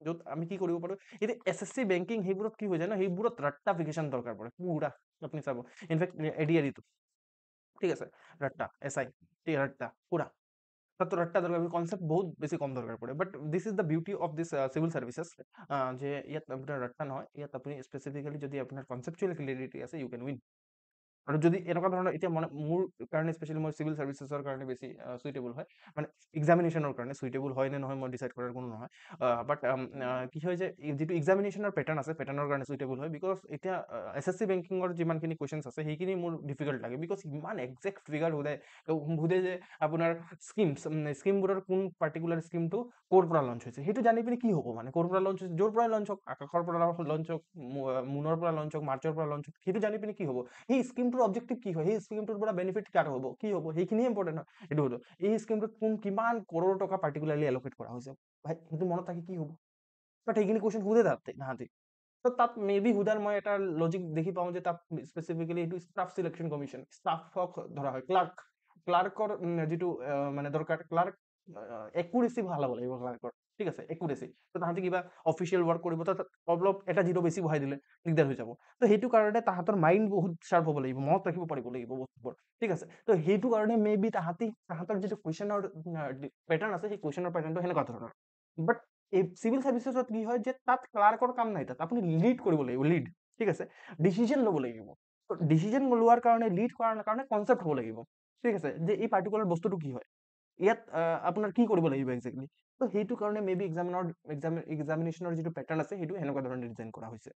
য'ত আমি কি কৰিব পাৰোঁ। এতিয়া SSC বেংকিং সেইবোৰত কি হৈ যায় ন, সেইবোৰত ৰাট্টাফিকেশ্যন দৰকাৰ পৰে পুৰা, আপুনি চাব। ইনফেক্ট ADRE টো, ঠিক আছে, ৰাট্টা SI, ঠিক ৰাট্টা পুৰা, তাতো ৰাট্টা দৰকাৰ, কনচেপ্ট বহুত বেছি কম দৰকাৰ পৰে। বাট দিছ is the beauty of this civil services, যে ইয়াত আপোনাৰ ৰাট্টা নহয়, ইয়াত আপুনি স্পেচিফিকেলি যদি আপোনাৰ কনচেপচুৱেল ক্লিয়াৰিটি আছে, ইউ কেন উইন। আৰু যদি এনেকুৱা ধৰণৰ, এতিয়া মানে মোৰ কাৰণে স্পেচিয়েলি মই চিভিল চাৰ্ভিচেছৰ কাৰণে বেছি চুইটেবল হয়, মানে এক্সামিনেশ্যনৰ কাৰণে চুইটেবল হয় নে নহয় মই ডিচাইড কৰাৰ কোনো নহয়। বাট কি হয় যে যিটো এক্সামিনেশ্যনৰ পেটাৰ্ণ আছে, পেটাৰ্ণৰ কাৰণে চুইটেবল হয়, বিকজ এতিয়া SSC বেংকিঙৰ যিমানখিনি কুৱেশ্যনছ আছে সেইখিনি মোৰ ডিফিকাল্ট লাগে, বিকজ ইমান একজেক্ট ফিগাৰ সোধে যে আপোনাৰ স্কিমবোৰৰ কোন পাৰ্টিকুলাৰ স্কিমটো ক'ৰ পৰা লঞ্চ হৈছে, সেইটো জানি পিনে কি হ'ব, মানে ক'ৰ পৰা লঞ্চ হৈছে, য'ৰ পৰাই লঞ্চ হওক, আকাশৰ পৰা লঞ্চ হওক, মুনৰ পৰা লঞ্চ হওক, মাৰ্চৰ পৰা লঞ্চ হওক, সেইটো জানি পিনে কি হ'ব, সেই স্কিমটোৰ অবজেক্টিভ কি হয়, সেই স্কিমটোৰ পৰা বেনিফিট কাৰ হ'ব, কি হ'ব, সেইখিনিয়ে ইম্পৰ্টেণ্ট হয়। এইটো হ'ল এই স্কিমটোত কিমান কৰোৰ টকা পাৰ্টিকুলাৰলি এল'কেট কৰা হৈছে, ভাই সেইটো মনত ৰাখি কি হ'ব, বাট সেইখিনি কুৱেশ্যন সোধে তাহাঁতি। তো তাত মেবি সোধাৰ মই এটা লজিক দেখি পাওঁ যে তাত স্পেচিফিকেলি এইটো ষ্টাফ চিলেকশ্যন কমিশ্যন, ষ্টাফক ধৰা হয়, ক্লাৰ্কৰ যিটো মানে দৰকাৰ, ক্লাৰ্ক একুৰেচি ভাল হ'ব লাগিব ক্লাৰ্কৰ, ঠিক আছে, একুৰেচি। তো তাহাঁতি কিবা অফিচিয়েল ৱৰ্ক কৰিব, তাত অলপ এটা জিৰ' বেছি বহাই দিলে দিগদাৰ হৈ যাব। তো সেইটো কাৰণে তাহাঁতৰ মাইণ্ড বহুত শ্বাৰ্প হ'ব লাগিব, মনত ৰাখিব পাৰিব লাগিব বস্তুবোৰ, ঠিক আছে। তো সেইটো কাৰণে মেবি তাহাঁতৰ যিটো কুৱেশ্যনৰ পেটাৰ্ণ আছে, সেই কুৱেশ্যনৰ পেটাৰ্ণটো সেনেকুৱা ধৰণৰ। বাট এই চিভিল চাৰ্ভিচেছত কি হয় যে তাত ক্লাৰ্কৰ কাম নাই, তাত আপুনি লিড কৰিব লাগিব, লিড, ঠিক আছে, ডিচিজন ল'ব লাগিব। ডিচিজন লোৱাৰ কাৰণে, লিড কৰাৰ কাৰণে কনচেপ্ট হ'ব লাগিব, ঠিক আছে, যে এই পাৰ্টিকুলাৰ বস্তুটো কি হয়, ইয়াত আপোনাৰ কি কৰিব লাগিব একজেক্টলি। তো সেইটো কাৰণে মেবি এক্সামিনেশ্যনৰ যিটো পেটাৰ্ণ আছে সেইটো সেনেকুৱা ধৰণে ডিজাইন কৰা হৈছে,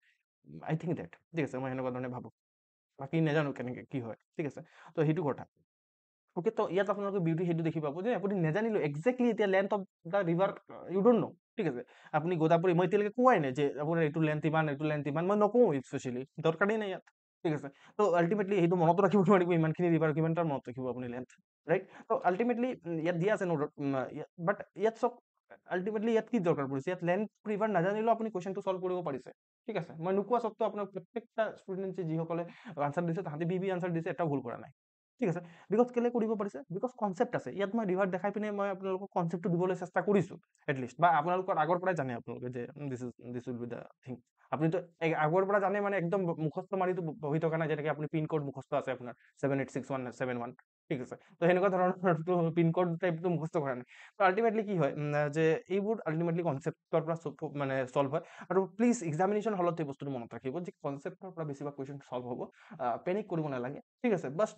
আই থিংক ডেট, ঠিক আছে, মই সেনেকুৱা ধৰণে ভাবোঁ, বাকী নাজানো কেনেকৈ কি হয়, ঠিক আছে। তো সেইটো কথা। ওকে, তো ইয়াত আপোনালোকে বিউটি সেইটো দেখি পাব যে আপুনি নাজানিলেও একজেক্টলি এতিয়া length of the river you don't know', ঠিক আছে। আপুনি গোদাবৰী, মই এতিয়ালৈকে কোৱাই নাই যে আপোনাৰ এইটো লেন্থ ইমান, এইটো লেন্থ ইমান, মই নকওঁ স্পেচিয়েলি, দৰকাৰেই নাই ইয়াত, ঠিক আছে। তো আল্টিমেটলি সেইটো মনতো ৰাখিব নোৱাৰিব, ইমানখিনি ৰিভাৰ কিমানটা মনত ৰাখিব আপুনি লেন্থ, ৰাইট। তো আল্টিমেটলি ইয়াত দিয়া আছে নোটত, বাট ইয়াত চব আল্টিমেটলি ইয়াত কি দৰকাৰ পৰিছে, ইয়াত লেন্থ ৰিভাৰ নাজানিলেও আপুনি কুৱেশ্যনটো চল্ভ কৰিব পাৰিছে, ঠিক আছে। মই নোকোৱা স্বত্বেও আপোনাৰ প্ৰত্যেকটা ষ্টুডেণ্টে যিসকলে আনচাৰ দিছে তাহাঁতি বি আনচাৰ দিছে, এটাও ভুল কৰা নাই, ঠিক আছে। বিকজ কেলে কৰিব পাৰিছে, বিকজ কনচেপ্ট আছে ইয়াত। মই ৰিভাৰ দেখাই পিনে মই আপোনালোকক কনচেপ্টটো দিবলৈ চেষ্টা কৰিছোঁ এটলিষ্ট, বা আপোনালোকৰ আগৰ পৰাই জানে আপোনালোকে যে দিছ উইল বি দ্য থিং। আপুনিতো আগৰ পৰা জানে, মানে একদম মুখস্থ মাৰিতো বহি থকা নাই, যেনেকৈ আপুনি পিন ক'ড মুখস্থ আছে আপোনাৰ 7861711, ঠিক আছে। তো সেনেকুৱা ধৰণৰ পিন কোড টাইপটো মুখস্থ কৰা নাই। তো আল্টিমেটলি কি হয় যে এইবোৰ আল্টিমেটলি কনচেপ্টৰ পৰা মানে চল্ভ হয়। আৰু প্লিজ এক্সামিনেশ্যন হলত সেই বস্তুটো মনত ৰাখিব যে কনচেপ্টৰ পৰা বেছিভাগ কুৱেশ্যন চল্ভ হ'ব। পেনিক কৰিব নালাগে। ঠিক আছে, বাছ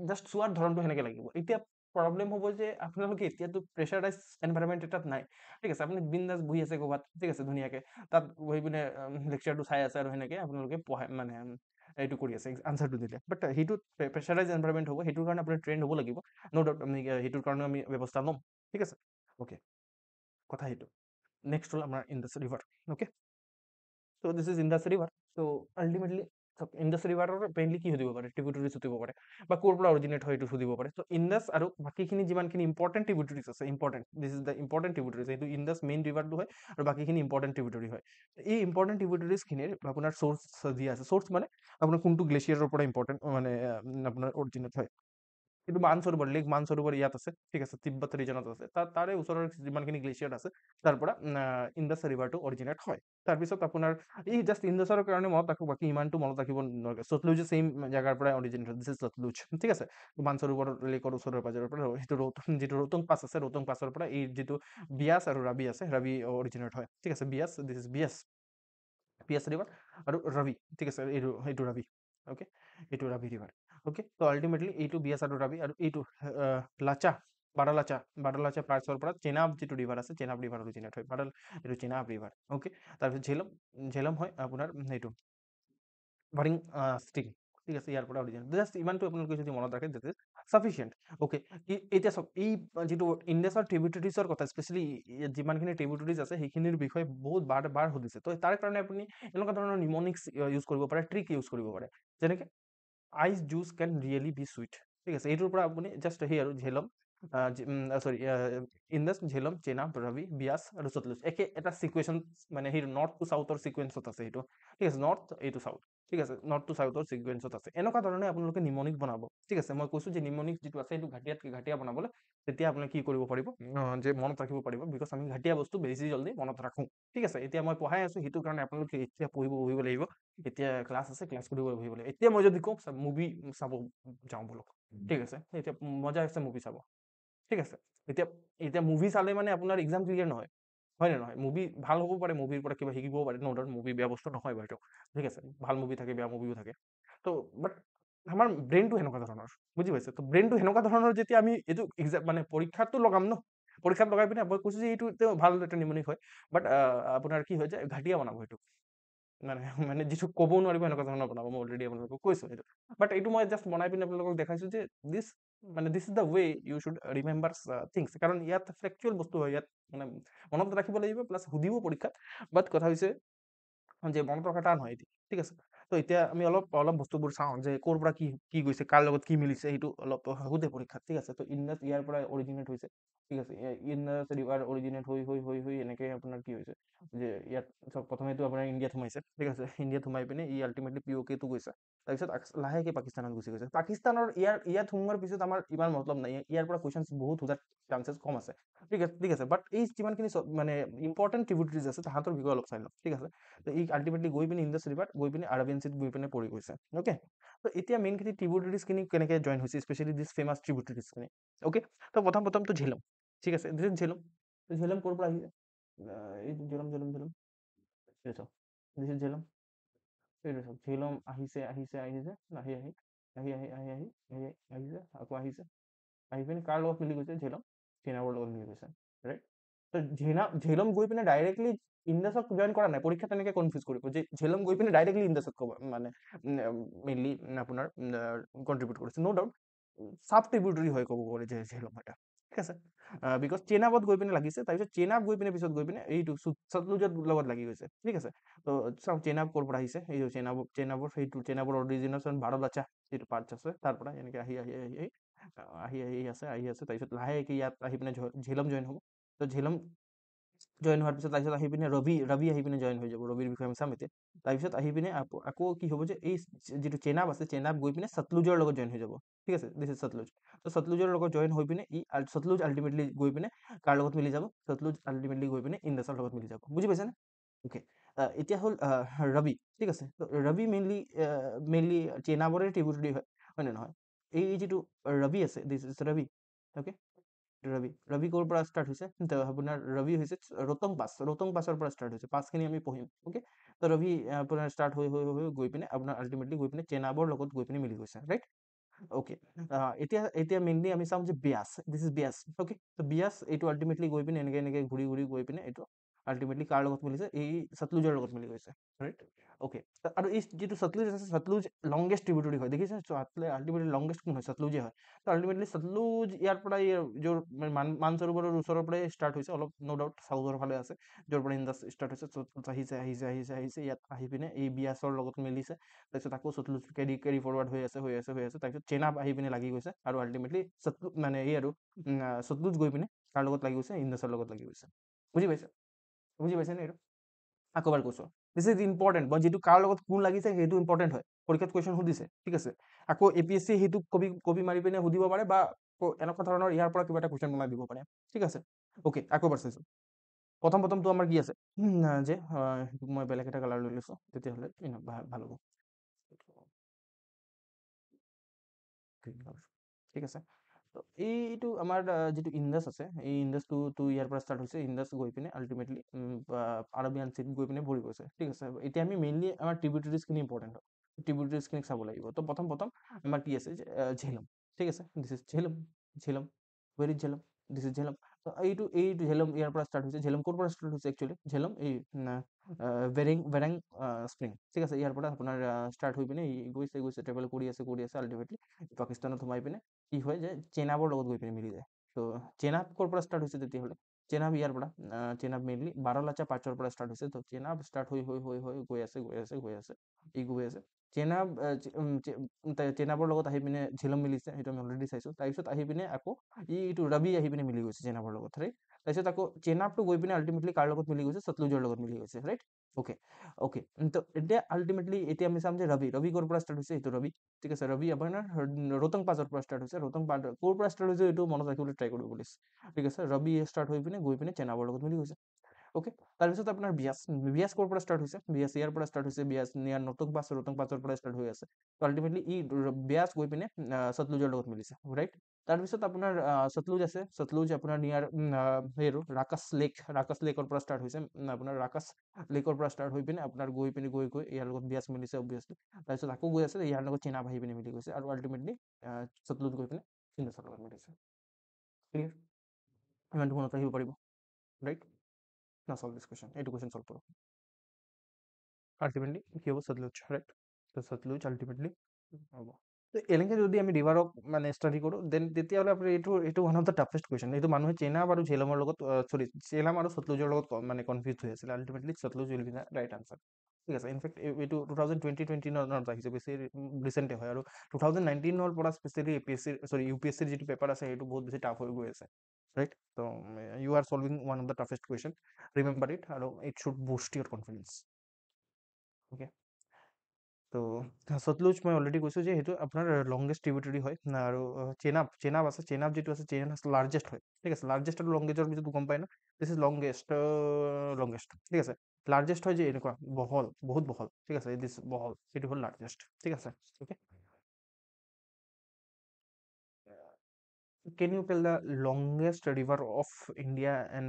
জাষ্ট চোৱাৰ ধৰণটো সেনেকে লাগিব। এতিয়া প্ৰব্লেম হ'ব যে আপোনালোকে এতিয়াতো প্ৰেছাৰাইজ এনভাইৰনমেণ্ট এটাত নাই। ঠিক আছে, আপুনি বিন্দাছ বহি আছে ক'ৰবাত, ঠিক আছে, ধুনীয়াকে তাত বহি পিনে লেকচাৰটো চাই আছে আৰু সেনেকে আপোনালোকে পঢ়াই মানে এইটো কৰি আছে আনচাৰটো দিলে। বাট সেইটো প্ৰেছাৰাইজ এনভাইৰনমেণ্ট হ'ব, সেইটোৰ কাৰণে আপুনি ট্ৰেইন হ'ব লাগিব। ন' ডাউট আমি সেইটোৰ কাৰণে আমি ব্যৱস্থা ল'ম। ঠিক আছে, অ'কে, কথা সেইটো। নেক্সট হ'ল আমাৰ ইণ্ডাছ ৰিভাৰ। অ'কে, ত' দিছ ইজ ইণ্ডাছ ৰিভাৰ। ত' আল্টিমেটলি ইণ্ডাছ ৰিভাৰৰ মেইনলি কি সুধিব পাৰে, ট্ৰিবিউটৰিজ সুধিব পাৰে বা ক'ৰ পৰা অৰিজিনেট হয় এইটো সুধিব পাৰে। ত' ইণ্ডাছ আৰু বাকীখিনি যিমানখিনি ইম্পৰ্টেণ্ট ট্ৰিবিউটৰিজ আছে, important, this is the important tributaries. এইটো ইণ্ডাছ মেইন ৰিভাৰটো হয় আৰু বাকীখিনি ইম্পৰ্টেণ্ট ট্ৰিবিউটৰি হয়। এই ইম্পৰ্টেণ্ট ট্ৰিবিউটৰিজখিনিৰ আপোনাৰ চ'ৰ্চ দিয়া আছে। চ'ৰ্চ মানে আপোনাৰ কোনটো গ্লেচিয়াৰৰ পৰা ইম্পৰ্টেণ্ট মানে আপোনাৰ অৰিজিনেট হয়। কিন্তু মানসৰোবৰ, লেক মানসৰোবৰ ইয়াত আছে, ঠিক আছে, তিব্বত ৰিজনত আছে। তাৰে ওচৰৰ যিমানখিনি গ্লেচিয়াৰ আছে তাৰ পৰা ইণ্ডাছ ৰিভাৰটো অৰিজিনেট হয়। তাৰপিছত আপোনাৰ এই জাষ্ট ইণ্ডাছৰ কাৰণে মনত ৰাখক, বাকী ইমানটো মনত ৰাখিব নালাগে। সতলুজো ছেইম জেগাৰ পৰাই অৰিজিনেট হয়, দিছ ইজ সতলুজ। ঠিক আছে, মানসৰোবৰ লেকৰ ওচৰৰ পাজৰৰ পৰা সেইটো যিটো ৰোহতাং পাছ আছে, ৰোহতাং পাছৰ পৰা এই যিটো বিয়াছ আৰু ৰাবি আছে, ৰাবি অৰিজিনেট হয়। ঠিক আছে, Beas, this is Beas, Beas river আৰু ৰাবি। ঠিক আছে, এইটো ৰাবি। অ'কে, এইটো ৰাবি ৰিভাৰ। অ'কে, তো আল্টিমেটলি এইটো বিয়াছ আৰু ৰাবি আৰু এইটো লাচা, বাৰালাচা, বাৰালাচা পাৰ্টছৰ পৰা চেনাব যিটো ৰিভাৰ আছে, চেনাব ৰিভাৰ অৰিজিনেট হয়। এইটো চেনাব ৰিভাৰ। অ'কে, তাৰপিছত ঝেলম, ঝেলম হয় আপোনাৰ এইটো বাৰিং ষ্টিং। ঠিক আছে, ইয়াৰ পৰা অৰিজিনেট। জাষ্ট ইমানটো আপোনালোকে যদি মনত ৰাখে দিছ ইজ চাফিচিয়েণ্ট। অ'কে, এতিয়া চাওক এই যিটো ইণ্ডাছৰ ট্ৰিবিউটৰিজৰ কথা, স্পেচিয়েলি যিমানখিনি ট্ৰিবিউটৰিজ আছে সেইখিনিৰ বিষয়ে বহুত বাৰ সুধিছে। তো তাৰ কাৰণে আপুনি এনেকুৱা ধৰণৰ নিমনিক্স ইউজ কৰিব পাৰে, ট্ৰিক ইউজ কৰিব পাৰে। যেনেকে আইচ জুচ কেন ৰিয়েলি বি চুইট। ঠিক আছে, এইটোৰ পৰা আপুনি জাষ্ট সেই আৰু ঝেলম, চৰি, ইণ্ডাছ, ঝেলম, চেনাব, ৰাবি, বিয়াছ আৰু সতলুজ একে এটা চিকুৱেশ্যন, মানে সেই নৰ্থ টু চাউথৰ চিকুৱেঞ্চত আছে সেইটো। ঠিক আছে, নৰ্থ এইটো চাউথ। ঠিক আছে, নৰ্থ টু চাউথৰ চিকুৱেঞ্চত আছে। এনেকুৱা ধৰণে আপোনালোকে নিমনিক বনাব। ঠিক আছে, মই কৈছোঁ যে নিমনিক যিটো আছে সেইটো ঘাটিয়া বনাবলৈ, তেতিয়া আপুনি কি কৰিব পাৰিব, যে মনত ৰাখিব পাৰিব, বিকজ আমি ঘাটিয়া বস্তু বেছি জল্দি মনত ৰাখোঁ। ঠিক আছে, এতিয়া মই পঢ়াই আছোঁ, সেইটো কাৰণে আপোনালোকে এতিয়া বহিব লাগিব। এতিয়া ক্লাছ আছে, ক্লাছ কৰিব বহিব লাগিব। এতিয়া মই যদি কওঁ মুভি চাব যাওঁ বলক, ঠিক আছে, এতিয়া মজা আছে মুভি চাব। ঠিক আছে, এতিয়া এতিয়া মুভি চালে মানে আপোনাৰ এক্সাম ক্লিয়াৰ নহয়, হয় নে নহয়? মুভি ভাল হ'ব পাৰে, মুভিৰ পৰা কিবা শিকিবও পাৰে, ন' ডাউট মুভি বেয়া বস্তু নহয় বাৰু। ঠিক আছে, ভাল মুভি থাকে, বেয়া মুভিও থাকে। তো বাট আমাৰ ব্ৰেইনটো সেনেকুৱা ধৰণৰ, বুজি পাইছে? তো ব্ৰেইনটো সেনেকুৱা ধৰণৰ যেতিয়া আমি এইটো এক্সাম মানে পৰীক্ষাতটো লগাম ন, পৰীক্ষাত লগাই পিনে মই কৈছোঁ যে এইটো ভাল এটা নিমনিক হয়, বাট আপোনাৰ কি হয় যে ঘাটিয়া বনাব সেইটো। মানে মানে যিটো ক'ব নোৱাৰিব এনেকুৱা ধৰণৰ বনাব, মই অলৰেডি আপোনালোকক কৈছোঁ সেইটো। বাট এইটো মই জাষ্ট বনাই পিনে আপোনালোকক দেখাইছোঁ যে this this is the way you should remember things. কাৰণ ইয়াত ফেক্টুৱেল বস্তু হয়, ইয়াত মানে মনত ৰাখিব লাগিব, প্লাছ সুধিব পৰীক্ষাত। বাট কথা হৈছে যে মনত ৰখা টান হয় এটি। ঠিক আছে, তো এতিয়া আমি অলপ বস্তুবোৰ চাওঁ যে ক'ৰ পৰা কি গৈছে, কাৰ লগত কি মিলিছে, সেইটো অলপ সোধে পৰীক্ষাত। ঠিক আছে, তো ইণ্ডাছ ইয়াৰ পৰা অৰিজিনেট হৈছে। ঠিক আছে, ইণ্ডাছ ৰিভাৰ অৰিজিনেট হৈ এনেকৈ আপোনাৰ কি হৈছে যে ইয়াত চব প্ৰথমেতো আপোনাৰ ইণ্ডিয়াত সোমাইছে। ঠিক আছে, ইণ্ডিয়াত সোমাই পিনে ই আল্টিমেটলি POK টো গৈছে। তাৰপিছত লাহেকৈ পাকিস্তানত গুচি গৈছে। পাকিস্তানৰ ইয়াত সোমোৱাৰ পিছত আমাৰ ইমান মতলব নাই, ইয়াৰ পৰা কুৱেশ্যন বহুত সোধাৰ চান্সেছ কম আছে। ঠিক আছে, বাট এই যিমানখিনি মানে ইম্পৰ্টেণ্ট ট্ৰিবিউটৰিজ আছে তাহাঁতৰ বিষয়ে অলপ চাই লওঁ। ঠিক আছে, তো ই আল্টিমেটলি গৈ পিনে ইণ্ডাছ ৰিভাৰ গৈ পিনে আৰবিয়ান চিত গৈ পিনে পৰি গৈছে। অ'কে, তো এতিয়া মেইনখিনি ট্ৰিবিউটৰিজখিনি কেনেকৈ জইন হৈছে, স্পেচিয়েলি দিছ ফেমাছ ট্ৰিবিউটৰিজখিনি। অ'কে, তো প্ৰথমটো ঝেলম। ঠিক আছে, দিছ ইজ ঝেলম। ঝেলম ক'ৰ পৰা আহিছে, এই ঝেলম এইটো চাওক, দিছ ইজ ঝেলম। এইটো চাওক, ঝেলম আহিছে আহি আহিছে, আকৌ আহিছে, আহি পিনে কাৰ লগত মিলি গৈছে, ঝেলম চেনাবৰ লগত মিলি গৈছে। ৰাইট, তো ঝেলম গৈ পিনে ডাইৰেক্টলি ইণ্ডাছত জইন কৰা নাই। পৰীক্ষা তেনেকৈ কনফিউজ কৰিব যে ঝেলম গৈ পিনে ডাইৰেক্টলি ইণ্ডাছত ক'ব মানে মেইনলি আপোনাৰ কণ্ট্ৰিবিউট কৰিছে। ন' ডাউট চাব ট্ৰিবিউটৰি হয় ক'ব গ'লে যে ঝেলম এটা। ঠিক আছে, বিকজ চেনাবত গৈ পিনে লাগিছে, তাৰপিছত চেনাব গৈ পিনে পিছত গৈ পিনে এইটো সতলুজৰ লগত লাগি গৈছে। ঠিক আছে, তো চাওক চেনাব ক'ৰ পৰা আহিছে, এই চেনাবৰ অৰিজিনেশ্যন বাৰলাচা যিটো পাৰ্টছ আছে তাৰ পৰা এনেকৈ আহি আছে, তাৰপিছত লাহেকৈ ইয়াত আহি পিনে ঝেলম জইন হ'ব। তো ঝেলম জইন হোৱাৰ পিছত তাৰপিছত আহি পিনে ৰবি আহি পিনে জইন হৈ যাব। ৰবিৰ বিষয়ে আমি চাম এতিয়া। তাৰপিছত আহি পিনে আকৌ কি হ'ব যে এই যিটো চেনাব আছে, চেনাব গৈ পিনে সতলুজৰ লগত জইন হৈ যাব। ঠিক আছে, দিছ ইজ সতলুজ। তো সতলুজৰ লগত জইন হৈ পিনে সতলুজ আল্টিমেটলি গৈ পিনে কাৰ লগত মিলি যাব, সতলুজ আল্টিমেটলি গৈ পিনে ইণ্ডাছৰ লগত মিলি যাব। বুজি পাইছেনে? অ'কে, এতিয়া হ'ল ৰবি। ঠিক আছে, তো ৰবি মেইনলি চেনাবৰে ট্ৰিবিউটৰি হয় নে নহয়? এই যিটো ৰবি আছে, this is Ravi. Okay, Ravi ক'ৰ পৰা ষ্টাৰ্ট হৈছে? তো আপোনাৰ ৰবি হৈছে ৰোহতাং পাছৰ পৰা ষ্টাৰ্ট হৈছে। পাছখিনি আমি পঢ়িম। অ'কে, তো ৰবি আপোনাৰ ষ্টাৰ্ট হৈ গৈ পিনে আপোনাৰ আল্টিমেটলি গৈ পিনে চেনাবৰ লগত গৈ পিনে মিলি গৈছে, ৰাইট? ওকে, এতিয়া এতিয়া মেইনলি আমি চাম যে Beas, this is Beas. Okay, তো বিয়াছ এইটো আল্টিমেটলি গৈ পিনে এনেকে এনেকে ঘূৰি ঘূৰি গৈ পিনে এইটো আল্টিমেটলি কাৰ লগত মিলিছে? এই সতলুজৰ লগত মিলি গৈছে, ৰাইট? ওকে, আৰু এই যিটো সতলুজ আছে, সতলুজ লংগেষ্ট ট্ৰিবিউটৰী হয়, দেখিছে? আল্টিমেটলি লংগেষ্ট কোন হয়? সতলুজে হয়। তো আল্টিমেটলি সতলুজ ইয়াৰ পৰা য'ৰ মানসৰোবৰৰ ওচৰৰ পৰাই ষ্টাৰ্ট হৈছে, অলপ ন' ডাউট চাউথৰ ফালে আছে, য'ৰ পৰা ইণ্ডাছ ষ্টাৰ্ট হৈছে। সতলুজ আহিছে ইয়াত আহি পিনে এই বিয়াছৰ লগত মিলিছে। তাৰপিছত আকৌ সতলুজ কেৰি ফৰৱাৰ্ড হৈ আছে। তাৰপিছত চেনাব আহি পিনে লাগি গৈছে আৰু আল্টিমেটলি মানে এই আৰু সতলুজ গৈ পিনে তাৰ লগত লাগি গৈছে, ইণ্ডাছৰ লগত লাগি গৈছে। বুজি পাইছে? বুজি পাইছে নে এইটো? আকৌ এবাৰ কৈছো, দিছ ইজ ইম্পৰ্টেণ্ট, বা যিটো কাৰ লগত কোন লাগিছে সেইটো ইম্পৰ্টেণ্ট হয়। পৰীক্ষাত কুৱেশ্যন সুধিছে, ঠিক আছে? আকৌ APSC সেইটো কপি মাৰি পিনে সুধিব পাৰে, বা এনেকুৱা ধৰণৰ ইয়াৰ পৰা কিবা এটা কুৱেশ্যন বনাই দিব পাৰে, ঠিক আছে? অ'কে, আকৌ এবাৰ চাইছো। প্ৰথমটো আমাৰ কি আছে? যে মই বেলেগ এটা কালাৰ লৈ লৈছো, তেতিয়াহ'লে ভাল হ'ব। ঠিক আছে, তো এইটো আমাৰ যিটো ইণ্ডাছ আছে, এই ইণ্ডাছটো ইয়াৰ পৰা ষ্টাৰ্ট হৈছে। ইণ্ডাছ গৈ পিনে আল্টিমেটলি আৰবিয়ান চিত গৈ পিনে ভৰি গৈছে, ঠিক আছে? এতিয়া আমি মেইনলি আমাৰ ট্ৰিবিউটাৰিজখিনি ইম্পৰ্টেণ্ট হয়, ট্ৰিবিউটাৰিজখিনিক চাব লাগিব। তো প্ৰথম আমাৰ কি আছে? যে ঝেলম, ঠিক আছে? This is Jhelum, where is Jhelum? This is Jhelum. তো এইটো ঝেলম ইয়াৰ পৰা ষ্টাৰ্ট হৈছে। ঝেলম ক'ৰ পৰা ষ্টাৰ্ট হৈছে একচুৱেলি? ঝেলম এই ভেৰেং স্প্ৰিং, ঠিক আছে? ইয়াৰ পৰা আপোনাৰ ষ্টাৰ্ট হৈ পিনে গৈছে ট্ৰেভেল কৰি আছে আল্টিমেটলি পাকিস্তানত সোমাই পিনে কি হয় যে চেনাবৰ লগত গৈ পিনে মিলি যায়। তো চেনাব ক'ৰ পৰা ষ্টাৰ্ট হৈছে তেতিয়াহ'লে? চেনাব ইয়াৰ পৰা, চেনাব মেইনলি বাৰলাচা পাছৰ পৰা ষ্টাৰ্ট হৈছে। তো চেনাব ষ্টাৰ্ট হৈ গৈ আছে। গৈ আছে চেনাব, চেনাবৰ লগত আহি পিনে ঝেলম মিলিছে, সেইটো আমি অলৰেডি চাইছো। তাৰপিছত আহি পিনে আকৌ এইটো ৰবি আহি পিনে মিলি গৈছে চেনাবৰ লগত, ৰাইট? তাৰপিছত আকৌ চেনাবটো গৈ পিনে আল্টিমেটলি কাৰ লগত মিলি গৈছে? সতলুজৰ লগত মিলি গৈছে, ৰাইট? ওকে, ওকে, তো এতিয়া আল্টিমেটলি এতিয়া আমি চাম যে ৰবি ক'ৰ পৰা ষ্টাৰ্ট হৈছে? এইটো ৰবি, ঠিক আছে? ৰবি আপোনাৰ ৰোহতাং পাছৰ পৰা ষ্টাৰ্ট হৈছে। ৰোহতাং পাছ ক'ৰ পৰা ষ্টাৰ্ট হৈছে এইটো মনত ৰাখিবলৈ ট্ৰাই কৰিব প্লিজ, ঠিক আছে? ৰবি ষ্টাৰ্ট হৈ পিনে গৈ পিনে চেনাবৰ লগত মিলি গৈছে। ওকে, তাৰপিছত আপোনাৰ বিয়াছ ক'ৰ পৰা ষ্টাৰ্ট হৈছে? বিয়াছ ইয়াৰ পৰা ষ্টাৰ্ট হৈছে। বিয়াছ নিয়াৰ ৰোহতাং পাছৰ পৰা ষ্টাৰ্ট হৈ আছে। তো আল্টিমেটলি বিয়াছ গৈ পিনে সতলুজৰ লগত মিলিছে, ৰাইট? তাৰপিছত আপোনাৰ সতলুজ আছে। সতলুজ আপোনাৰ নিয়াৰ সেই আৰু ৰাকাছ লেকৰ পৰা ষ্টাৰ্ট হৈছে। আপোনাৰ ৰাকাছ লেকৰ পৰা ষ্টাৰ্ট হৈ পিনে আপোনাৰ গৈ ইয়াৰ লগত বিয়াছ মিলিছে অবভিয়াছলি। তাৰপিছত আকৌ গৈ আছে, ইয়াৰ লগত চেনাব আহি পিনে মিলি গৈছে, আৰু আল্টিমেটলি সতলুজ গৈ পিনে ইণ্ডাছৰ লগত মিলিছে। ক্লিয়াৰ? ইমানটো মনত ৰাখিব পাৰিব, ৰাইট? না চল্ভ দিছ কুৱেশ্যন, এইটো কুৱেশ্যন চল্ভ কৰক। আল্টিমেটলি কি হ'ব? সতলুজ, ৰাইট? তো সতলুজ আল্টিমেটলি হ'ব। তো এনেকৈ যদি আমি ৰিভাৰক মানে ষ্টাডি কৰোঁ, তেতিয়াহ'লে আপুনি এইটো one of the toughest question. এইটো মানুহে চেনাব আৰু ঝেলমৰ লগত চেনাব আৰু সতলুজৰ লগত মানে কনফিউজ হৈ আছিলে। Ultimately Sutlej will be the right answer, ঠিক আছে? ইনফেক্ট এইটো 2020-21 আহিছে, বেছি ৰিচেণ্টে হয়। আৰু 2019 পৰা স্পেচিয়েলি UPSCৰ যিটো পেপাৰ আছে সেইটো বহুত বেছি টাফ হৈ গৈ আছে, ৰাইট? তো you are solving one of the toughest question, remember it, আৰু it should boost your confidence. Okay, তো সতলুজ মই অলৰেডি কৈছোঁ যে সেইটো আপোনাৰ লংগেষ্ট ট্ৰিবিউটৰী হয়। আৰু চেনাব আছে। চেনাব যিটো আছে, চেনাব লাৰ্জেষ্ট হয়, ঠিক আছে? লাৰ্জেষ্ট আৰু লংগেষ্টৰ ভিতৰত গম পায় ন? দিছ ইজ লংগেষ্ট, ঠিক আছে? লাৰ্জেষ্ট হয় যে এনেকুৱা বহুত বহল, ঠিক আছে? দিছ বহল, সেইটো হ'ল লাৰ্জেষ্ট, ঠিক আছে? Okay, can you tell the longest river of India and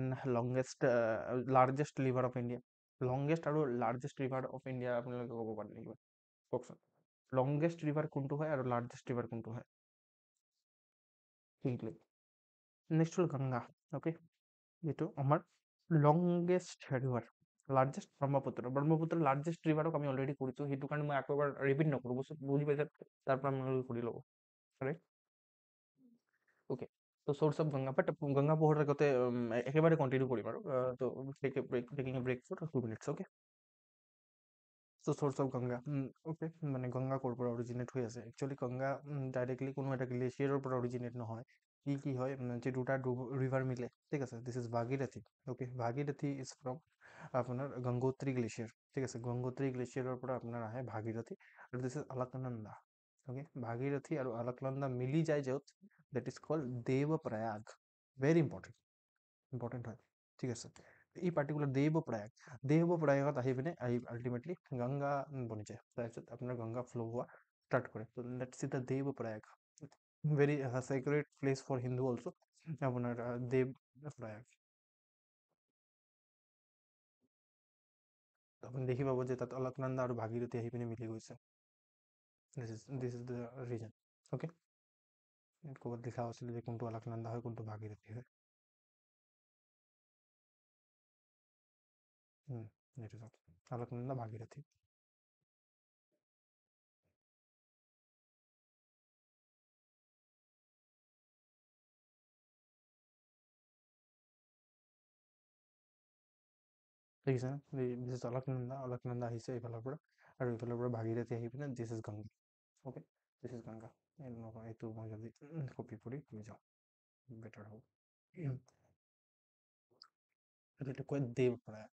largest river of India? Longest আৰু লাৰ্জেষ্ট ৰিভাৰ অফ ইণ্ডিয়া আপোনালোকে ক'ব পাৰে নেকি? কওকচোন, লংগেষ্ট ৰিভাৰ কোনটো হয় আৰু লাৰ্জেষ্ট ৰিভাৰ কোনটো হয়? কুইকলি। নেক্সট হ'ল গংগা, অ'কে? এইটো আমাৰ longest river. Largest Brahmaputra largest ৰিভাৰক আমি অলৰেডি কৰিছোঁ, সেইটো কাৰণে মই আকৌ এবাৰ ৰিপিট নকৰোঁ, বুজি পাইছে? তাৰ পৰা আপোনালোকে কৰি ল'ব, ৰাইট? ওকে, তো source of Ganga, but Ganga পঢ়াৰ আগতে একেবাৰে কন্টিনিউ কৰিম আৰু তো taking a break for 2 minutes, okay? তো সোৰ্স অফ গঙ্গা, ওকে, মানে গঙ্গা ক'ৰ পৰা অৰিজিনেট হৈ আছে? একচুৱেলি গঙ্গা ডাইৰেক্টলি কোনো এটা গ্লেচিয়াৰৰ পৰা অৰিজিনেট নহয়। কি হয় যে দুটা ৰিভাৰ মিলে, ঠিক আছে? This is Bhagirathi, okay? Bhagirathi is from আপোনাৰ গংগোত্ৰী গ্লেচিয়াৰ, ঠিক আছে? গংগোত্ৰী গ্লেচিয়াৰৰ পৰা আপোনাৰ আহে ভাগীৰথী, আৰু this is Alaknanda, okay? Bhagirathi আৰু আলাকনন্দা মিলি যায় য'ত, that is called Devprayag, very important হয়, ঠিক আছে? এই পাৰ্টিকুলাৰ দেৱপ্ৰয়াগত আহি পিনে আল্টিমেটলি গংগা বনি যায়। তাৰপিছত আপোনাৰ গংগা ফ্ল' হোৱা ষ্টাৰ্ট কৰে। তো let's see the Devprayag. Very sacred place for Hindu also আপোনাৰ দেৱ প্ৰয়াগ। আপুনি দেখি পাব যে তাত অলকনন্দা আৰু ভাগীৰথী আহি পিনে মিলি গৈছে। This is the reason. Okay, ক'ৰবাত লিখা আছিলে যে কোনটো অলকনন্দা হয় কোনটো ভাগীৰথী হয়। এইটো চাওক, অলকনন্দা ভাগীৰথী। দেখিছে দিছ ইজ অলকনন্দা, অলকনন্দা আহিছে এইফালৰ পৰা আৰু এইফালৰ পৰা ভাগীৰথী আহি পিনে this is Ganga. Okay, this is Ganga. নহয়, এইটো মই যদি কপি কৰি লৈ যাওঁ বেটাৰ হ'ব। এইটো কয় দেৱ প্ৰয়াগ।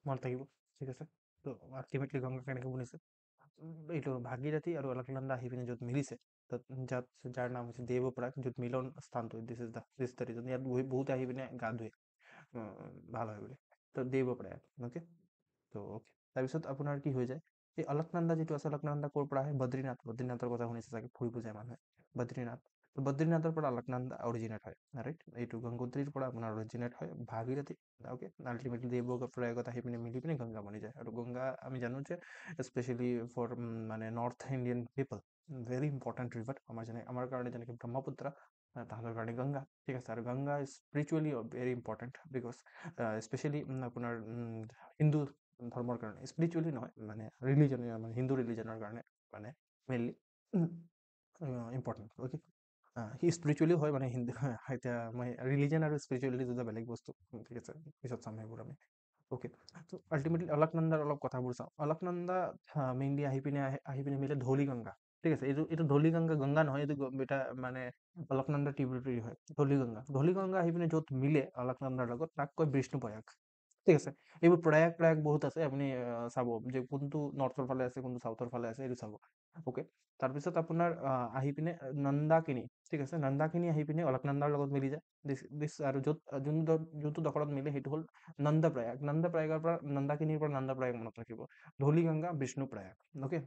মনত থাকিব, ঠিক আছে। তো আল্টিমেটলি গংগা কেনেকৈ বনিছে, এইটো ভাগীৰথী আৰু অলকনন্দা আহি পিনে য'ত মিলিছে, যাত যাৰ নাম হৈছে দেৱপ্ৰয়াগ, য'ত মিলন স্থানটো, দিছ ইজ দ্য ৰিজন। ইয়াত বহুতে আহি পিনে গা ধুৱে ভাল হয় বুলি, তো দেৱপ্ৰয়াগ। অ'কে, তো অ'কে, তাৰপিছত আপোনাৰ কি হৈ যায়, এই অলকনন্দা যিটো আছে, অলকনন্দা ক'ৰ পৰা আহে, বদ্ৰীনাথ, বদ্ৰীনাথৰ কথা শুনিছে চাগে, ফুৰিব যায় মানুহে বদ্ৰীনাথ। তো বদ্ৰীনাথৰ পৰা অলকনন্দা অৰিজিনেট হয়, ৰাইট। এইটো গংগোত্ৰীৰ পৰা আপোনাৰ অৰিজিনেট হয় ভাগীৰথী। অ'কে, আল্টিমেটলি দেৱপ্ৰয়াগত আহি পিনে মিলি পিনে গংগা বনি যায়। আৰু গংগা আমি জানো যে স্পেচিয়েলি ফৰ মানে নৰ্থ ইণ্ডিয়ান পিপল ভেৰি ইম্পৰ্টেণ্ট ৰিভাৰ। আমাৰ কাৰণে যেনেকৈ ব্ৰহ্মপুত্ৰ, তাহাঁতৰ কাৰণে গংগা, ঠিক আছে। আৰু Ganga is spiritually very important because specially আপোনাৰ হিন্দু ধৰ্মৰ কাৰণে, স্পিৰিচুৱেলি নহয় মানে ৰিলিজন, মানে হিন্দু ৰিলিজনৰ কাৰণে মানে মেইনলি ইম্পৰ্টেণ্ট। অ'কে, সি স্পিৰিচুৱেলি হয় মানে হিন্দু। এতিয়া মই ৰিলিজন আৰু স্পিৰিচুৱেলিটি দুটা বেলেগ বস্তু, ঠিক আছে, পিছত চাম সেইবোৰ আমি। অ'কে, তো আল্টিমেটলি অলকনন্দাৰ অলপ কথাবোৰ চাওঁ। অলকনন্দা মেইনলি আহি পিনে মিলে ধৌলি গংগা, ঠিক আছে। এইটো ধৌলি গংগা, গংগা নহয়, এইটো এটা মানে অলকনন্দা ট্ৰিবিউটাৰী হয়, ধৌলি গংগা। ধৌলি গংগা আহি পিনে য'ত মিলে অলকনন্দাৰ লগত, তাক কয় বিষ্ণু প্ৰয়াগ, ঠিক আছে। এইবোৰ প্ৰয়াগ প্ৰয়াগ বহুত আছে, আপুনি চাব যে কোনটো নৰ্থৰ ফালে আছে কোনটো চাউথৰ ফালে আছে, এইটো চাব। অ'কে, তাৰপিছত আপোনাৰ আহি পিনে নন্দাকিনী, ঠিক আছে, নন্দাকিনী আহি পিনে অলকনন্দাৰ লগত মিলি যায়। দিছ আৰু যোনটো ডখৰত মিলে সেইটো হ'ল নন্দপ্ৰয়াগ। নন্দপ্ৰয়াগৰ পৰা নন্দাকিনীৰ পৰা নন্দপ্ৰয়াগ মনত ৰাখিব। ধৌলি গংগা, বিষ্ণু প্ৰয়াগ। অ'কে,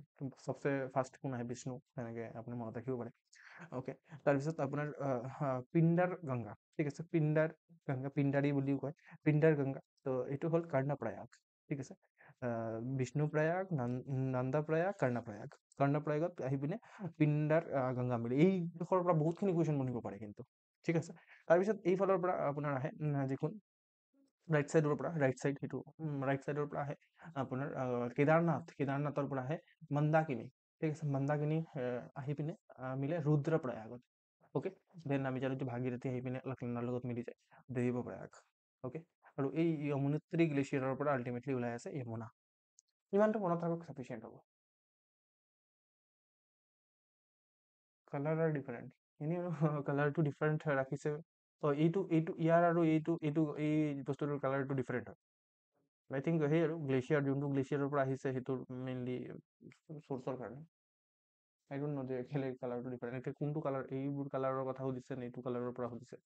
চবচে ফাৰ্ষ্ট কোন আহে, বিষ্ণু, তেনেকৈ আপুনি মনত ৰাখিব পাৰে। অ'কে, তাৰপিছত আপোনাৰ পিণ্ডাৰ গংগা, ঠিক আছে, পিণ্ডাৰ গংগা, পিণ্ডাৰী বুলিও কয়, পিণ্ডাৰ গংগা। তো এইটো হ'ল কৰ্ণপ্ৰয়াগ, ঠিক আছে। বিষ্ণুপ্ৰয়াগ, নন্দপ্ৰয়াগ, কৰ্ণপ্ৰয়াগ। কৰ্ণপ্ৰয়াগত আহি পিনে পিণ্ডাৰ গংগা মিলে। এই ডোখৰৰ পৰা বহুতখিনি কুৱেশ্যন বনিব পাৰে কিন্তু, ঠিক আছে। তাৰপিছত এইফালৰ পৰা আপোনাৰ আহে যিখন ৰাইট চাইডৰ পৰা, ৰাইট চাইড, সেইটো ৰাইট চাইডৰ পৰা আহে আপোনাৰ কেদাৰনাথ, কেদাৰনাথৰ পৰা আহে মন্দাকিনী, ঠিক আছে। মন্দাকিনী আহি পিনে মিলে ৰুদ্ৰপ্ৰয়াগত। অ'কে, দেন আমি জানো যে ভাগীৰথী আহি পিনে অলকনন্দাৰ লগত মিলি যায় দেৱপ্ৰয়াগ। অ'কে, আৰু এই যমুনোত্ৰী গ্লেচিয়াৰৰ পৰা আল্টিমেটলি ওলাই আছে যমুনা। ইমানটো মনত থাকক, চাফিচিয়েণ্ট হ'ব। কালাৰ আৰু ডিফাৰেণ্ট, এনেই আৰু কালাৰটো ডিফাৰেণ্ট ৰাখিছে। এইটো ইয়াৰ আৰু এই বস্তুটোৰ কালাৰটো ডিফাৰেণ্ট হয়। আই থিংক সেই আৰু গ্লেচিয়াৰ, যোনটো গ্লেচিয়াৰৰ পৰা আহিছে সেইটোৰ মেইনলি চ'ৰ্চৰ কাৰণে। আই ডোণ্ট ন' যে কেলে কালাৰটো ডিফাৰেণ্ট, এতিয়া কোনটো কালাৰ, এইবোৰ কালাৰৰ কথা সুধিছে নে এইটো কালাৰৰ পৰা সুধিছে।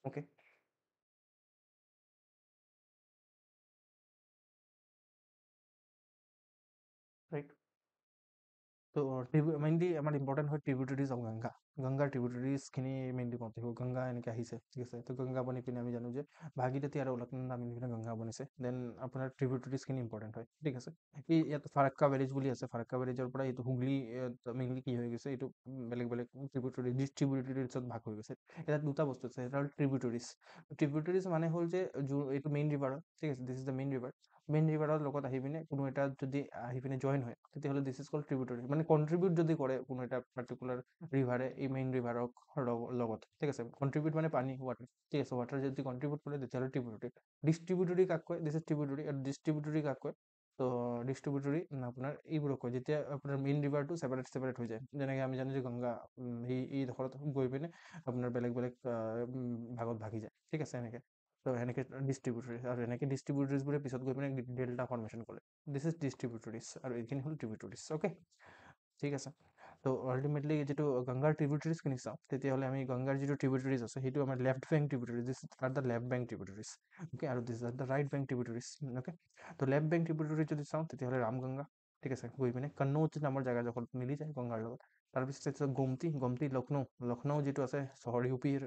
Okay, right. তো মেইনলি আমাৰ ইম্পৰ্টেণ্ট হয় ট্ৰিবিউটাৰিজ অফ গংগা। গংগাৰ ট্ৰিবিউটাৰিজখিনি মেইনলি মনত থাকিব। গংগা এনেকৈ আহিছে, ঠিক আছে। তো গংগা বনি পিনে আমি জানো যে ভাগীৰথী আৰু অলকনন্দা মিলি পিনে গংগা বনিছে। দেন আপোনাৰ ট্ৰিবিউটাৰিজখিনি ইম্পৰ্টেণ্ট হয়, ঠিক আছে। ইয়াত ফাৰাক্কা বেৰেজ বুলি আছে, ফাৰাক্কা বেৰেজৰ পৰা এইটো হুগলী মেইনলি কি হৈ গৈছে, এইটো বেলেগ বেলেগ ট্ৰিবিউটাৰিজত ভাগ হৈ গৈছে। ইয়াত দুটা বস্তু আছে, এটা হ'ল ট্ৰিবিউটাৰিজ। ট্ৰিবিউটাৰিজ মানে হ'ল যে এইটো মেইন ৰিভাৰ, ঠিক আছে, this is the main river. Main ৰিভাৰৰ লগত আহি পিনে কোনো এটা যদি আহি পিনে জইন হয়, তেতিয়াহ'লে দিছ ইজ কল্ড ট্ৰিবিউটাৰি, মানে কণ্ট্ৰিবিউট যদি কৰে কোনো এটা পাৰ্টিকুলাৰ ৰিভাৰে এই মেইন ৰিভাৰক লগত, ঠিক আছে। কণ্ট্ৰিবিউট মানে পানী, ৱাটাৰ, ঠিক আছে। ৱাটাৰ যদি কণ্ট্ৰিবিউট কৰে তেতিয়াহ'লে ট্ৰিবিউটাৰি। ডিষ্ট্ৰিবিউটৰি কাক কয়, দিছ ইজ ট্ৰিবিউটাৰি। আৰু ডিষ্ট্ৰিবিউটৰি কাক কয়, তো ডিষ্ট্ৰিবিউটৰি আপোনাৰ এইবোৰক কয় যেতিয়া আপোনাৰ মেইন ৰিভাৰটো ছেপাৰেট হৈ যায়। যেনেকৈ আমি জানো যে গংগা এই ডোখৰত গৈ পিনে আপোনাৰ বেলেগ বেলেগ ভাগত ভাগি যায়, ঠিক আছে, এনেকৈ। তো এনেকৈ ডিষ্ট্ৰিবিউটৰিজ, আৰু এনেকৈ ডিষ্ট্ৰিবিউটৰিজবোৰে পিছত গৈ পিনে ডেল্টা ফৰ্মেশ্যন কৰে। দিছ ইজ ডিষ্ট্ৰিবিউটৰিজ, আৰু এইখিনি হ'ল ট্ৰিবিউটৰিজ। অ'কে, ঠিক আছে। তো আল্টিমেটলি যিটো গংগাৰ ট্ৰিবিউটাৰিজখিনি চাওঁ তেতিয়াহ'লে আমি গংগাৰ যিটো ট্ৰিবিউটাৰিজ আছে সেইটো আমাৰ left bank tributaries, this are the left bank tributaries, okay, আৰু this are the right bank tributaries, okay. তো লেফ্ট বেংক ট্ৰিবিউটাৰিজ যদি চাওঁ তেতিয়াহ'লে ৰামগংগা, ঠিক আছে, গৈ পিনে কন্নৌজ নামৰ জেগাডোখৰত মিলি যায় গংগাৰ লগত। তাৰপিছত গোমতি, লক্ষ্ণৌ যিটো আছে চহৰ ইউ পিৰ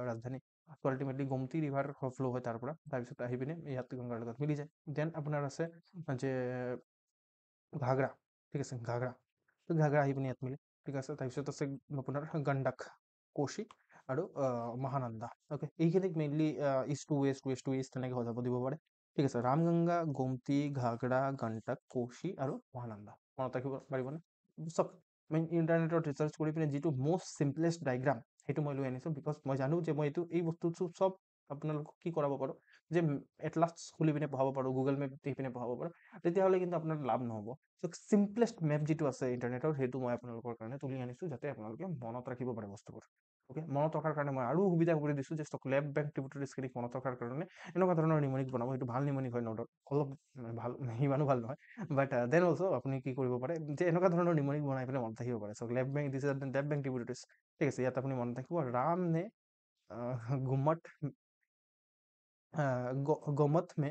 ৰাজধানী, তো আল্টিমেটলি গোমতি ৰিভাৰ ফ্ল' হয় তাৰ পৰা, তাৰপিছত আহি পিনে ইয়াত গংগাৰ লগত মিলি যায়। দেন আপোনাৰ আছে যে ঘাগৰা, ঠিক আছে, ঘাগৰা, তো ঘাগৰা আহি পিনে ইয়াত মিলে, ঠিক আছে। তাৰপিছত আছে আপোনাৰ গণ্ডক, কোশি আৰু মহানন্দা, অ'কে। এইখিনিক mainly east to west, west to east তেনেকৈ সজাব দিব পাৰে, ঠিক আছে। ৰামগংগা, গোমতি, ঘাগৰা, গণ্ডক, কোশি আৰু মহানন্দা মনত ৰাখিব পাৰিবনে? চব মই ইণ্টাৰনেটত ৰিচাৰ্চ কৰি পিনে যিটো মষ্ট চিম্পলেষ্ট ডাইগ্ৰাম সেইটো মই লৈ আনিছোঁ, বিকজ মই জানো যে মই এই বস্তুটো চব আপোনালোকক কি কৰাব পাৰোঁ, যে এটলাছ খুলি পিনে পঢ়াব পাৰোঁ, গুগল মেপ দি পিনে পঢ়াব পাৰোঁ, তেতিয়াহ'লে কিন্তু আপোনাৰ লাভ নহ'ব। চ' চিম্পলেষ্ট মেপ যিটো আছে ইণ্টাৰনেটৰ, সেইটো মই আপোনালোকৰ কাৰণে তুলি আনিছোঁ, যাতে আপোনালোকে মনত ৰাখিব পাৰে বস্তুবোৰ, অ'কে। মনত ৰখাৰ কাৰণে মই আৰু সুবিধা কৰি দিছোঁ, যে লেফ্ট বেংক ট্ৰিবিউটাৰিজখিনিক মনত ৰখাৰ কাৰণে এনেকুৱা ধৰণৰ নিমনিক বনাব। সেইটো ভাল নিমনিক হয়, নট অলপ ভাল, ইমানো ভাল নহয়, বাট দেন অলছ' আপুনি কি কৰিব পাৰে, যে এনেকুৱা ধৰণৰ নিমনিক বনাই পেলাই মনত ৰাখিব পাৰে। So' left bank, this is the left bank tributaries, ঠিক আছে। ইয়াত আপুনি মনত ৰাখিব ৰাম নে গুমট, গোমত মে,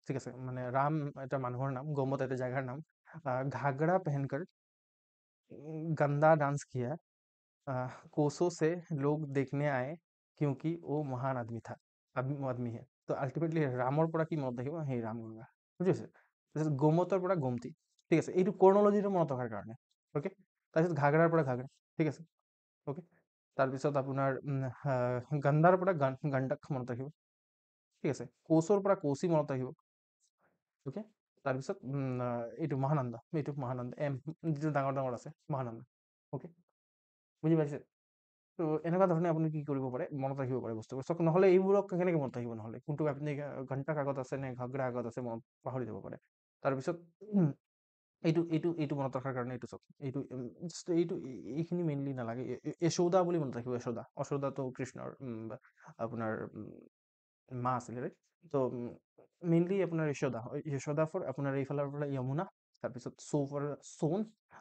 ঠিক আছে, মানে ৰাম এটা মানুহৰ নাম, গোমত এটা জেগাৰ নাম, घाघरा पहनकर गंदा डांस किया, कोसों से लोग देखने आए क्योंकि वो महान आदमी था, आदमी है। তো আল্টিমেটলি ৰামৰ পৰা কি মনত ৰাখিব, সেই ৰামগংগা, বুজিছে। তাৰপিছত গোমতৰ পৰা গোমতি, ঠিক আছে, এইটো কৰ্ণলজিটো মনত ৰখাৰ কাৰণে, অ'কে। তাৰপিছত ঘাগৰাৰ পৰা ঘাগৰা, ঠিক আছে, অ'কে। তাৰপিছত আপোনাৰ গন্ধাৰ পৰা গণ্ডক মনত ৰাখিব, ঠিক আছে। কোচৰ পৰা কোচি মনত ৰাখিব, অ'কে। তাৰপিছত এইটো মহানন্দা, এম যিটো ডাঙৰ ডাঙৰ আছে, মহানন্দা, অ'কে, বুজি পাইছে। তো এনেকুৱা ধৰণে আপুনি কি কৰিব পাৰে, মনত ৰাখিব পাৰে বস্তুবোৰ চব। নহ'লে এইবোৰক কেনেকৈ মনত ৰাখিব, নহ'লে কোনটো আপুনি ঘণ্টাক আগত আছে নে ঘাগৰা আগত আছে মনত পাহৰি যাব পাৰে। তাৰপিছত এইটো মনত ৰখাৰ কাৰণে এইটো চব, just এইখিনি মেইনলি নালাগে। যশোদা বুলি মনত ৰাখিব, যশোদাটো কৃষ্ণৰ আপোনাৰ মা আছিলে, ৰাইট। তো মেইনলি আপোনাৰ যশোদা ফৰ আপোনাৰ এইফালৰ পৰা যমুনা, তাৰপিছত ফৰ সোন,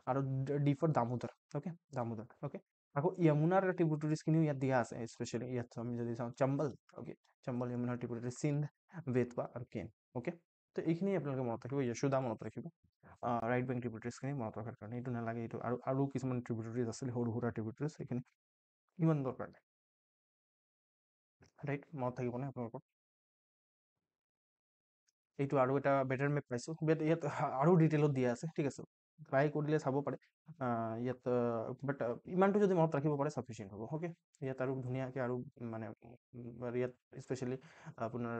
আৰু D for Damodar, okay, Damodar, okay. আকৌ যমুনাৰ ট্ৰিবিউটাৰিজখিনিও ইয়াত দিয়া আছে, স্পেচিয়েলি ইয়াত আমি যদি চাওঁ চম্বল, অ'কে, চম্বল যমুনাৰ ট্ৰিবিউটাৰিজ, সিন্ধ, বেতৱা আৰু কেন, অ'কে। তো এইখিনি আপোনালোকে মনত ৰাখিব, যশোদা মনত ৰাখিব, ৰাইট বেংক ট্ৰিবিউটাৰিজখিনি মনত ৰখাৰ কাৰণে। এইটো নালাগে, এইটো আৰু কিছুমান ট্ৰিবিউটাৰিজ আছিলে, সৰু সুৰা ট্ৰিবিউটাৰিজ, সেইখিনি ইমান দৰকাৰ নাই, ৰাইট। মনত থাকিবনে আপোনালোকৰ? এইটো আৰু এটা বেটাৰ মেপ পাইছোঁ, বাট ইয়াত আৰু ডিটেইলত দিয়া আছে, ঠিক আছে। ট্ৰাই কৰিলে চাব পাৰে ইয়াত, বাট ইমানটো যদি মনত ৰাখিব পাৰে চাফিচিয়েণ্ট হ'ব, অ'কে। ইয়াত আৰু ধুনীয়াকৈ আৰু মানে ইয়াত স্পেচিয়েলি আপোনাৰ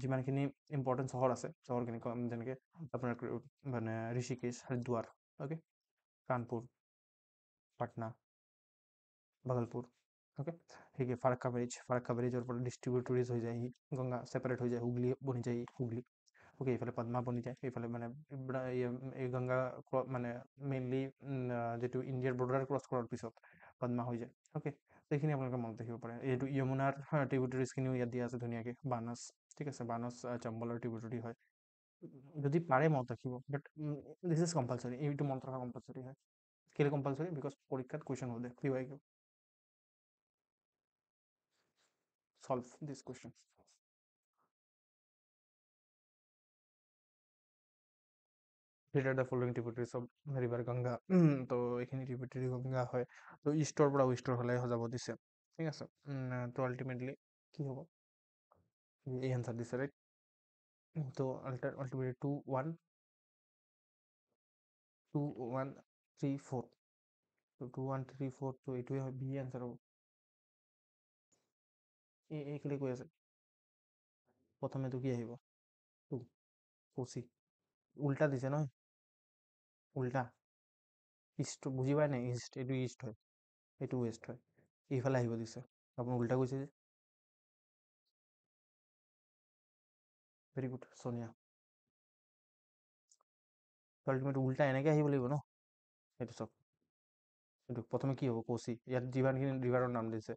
যিমানখিনি ইম্পৰ্টেণ্ট চহৰ আছে, চহৰখিনি যেনেকৈ আপোনাৰ মানে ঋষিকেশ, হৰিদ্বাৰ, অ'কে, কানপুৰ, পাটনা, ভাগলপুৰ, অ'কে। সেই ফাৰাক্কা ব্ৰিজৰ পৰা ডিষ্ট্ৰিবিউটৰিজ হৈ যায়, গংগা ছেপাৰেট হৈ যায়, হুগলি বনি যায়, হুগলি, অ'কে। এইফালে পদ্মা বনি যায়, এইফালে মানে এই গংগা মানে মেইনলি যিটো ইণ্ডিয়াৰ বৰ্ডাৰ ক্ৰছ কৰাৰ পিছত পদ্মা হৈ যায়, অ'কে। সেইখিনি আপোনালোকে মনত ৰাখিব পাৰে। এইটো যমুনাৰ ট্ৰিবিউটাৰিজখিনিও ইয়াত দিয়া আছে ধুনীয়াকৈ, বানস, ঠিক আছে, বানস চম্বলৰ ট্ৰিবিউটাৰি হয়। যদি পাৰে মনত ৰাখিব, বাট দিছ ইজ কম্পালচৰি, এইটো মনত ৰখা কম্পালচৰি হয়। কেলৈ কম্পালচৰি? বিকজ পৰীক্ষাত কুৱেশ্যন সোধে, PYQ, solve this question. Which are the following tributaries of river Ganga? তো এইখিনি ট্ৰিবিউটাৰি গংগা হয়, তো ইষ্টৰ পৰা ৱেষ্টৰ ফালে সজাব দিছে, ঠিক আছে। তো আল্টিমেটলি কি হ'ব, এই এনচাৰ দিছে, ৰাইট। তো আল্টিমেটলি 2 1 তো 2 1 3 4, তো এইটোৱে হয় বি এনচাৰ হ'ব। এইখিনি কৈ আছে, প্ৰথমেতো কি আহিব, 2, কোচি, উল্টা দিছে নহয়, উল্টা, ইষ্ট বুজি পায় নাই, এইটো ইষ্ট হয়, এইটো ৱেষ্ট হয়, এইফালে আহিব দিছে, আপুনি উল্টা কৈছে যে। Very good, Sonia. আল্টিমেট উল্টা এনেকৈ আহিব লাগিব ন, সেইটো চব। এইটো প্ৰথমে কি হ'ব, কোচি, ইয়াত যিমানখিনি ৰিভাৰৰ নাম দিছে,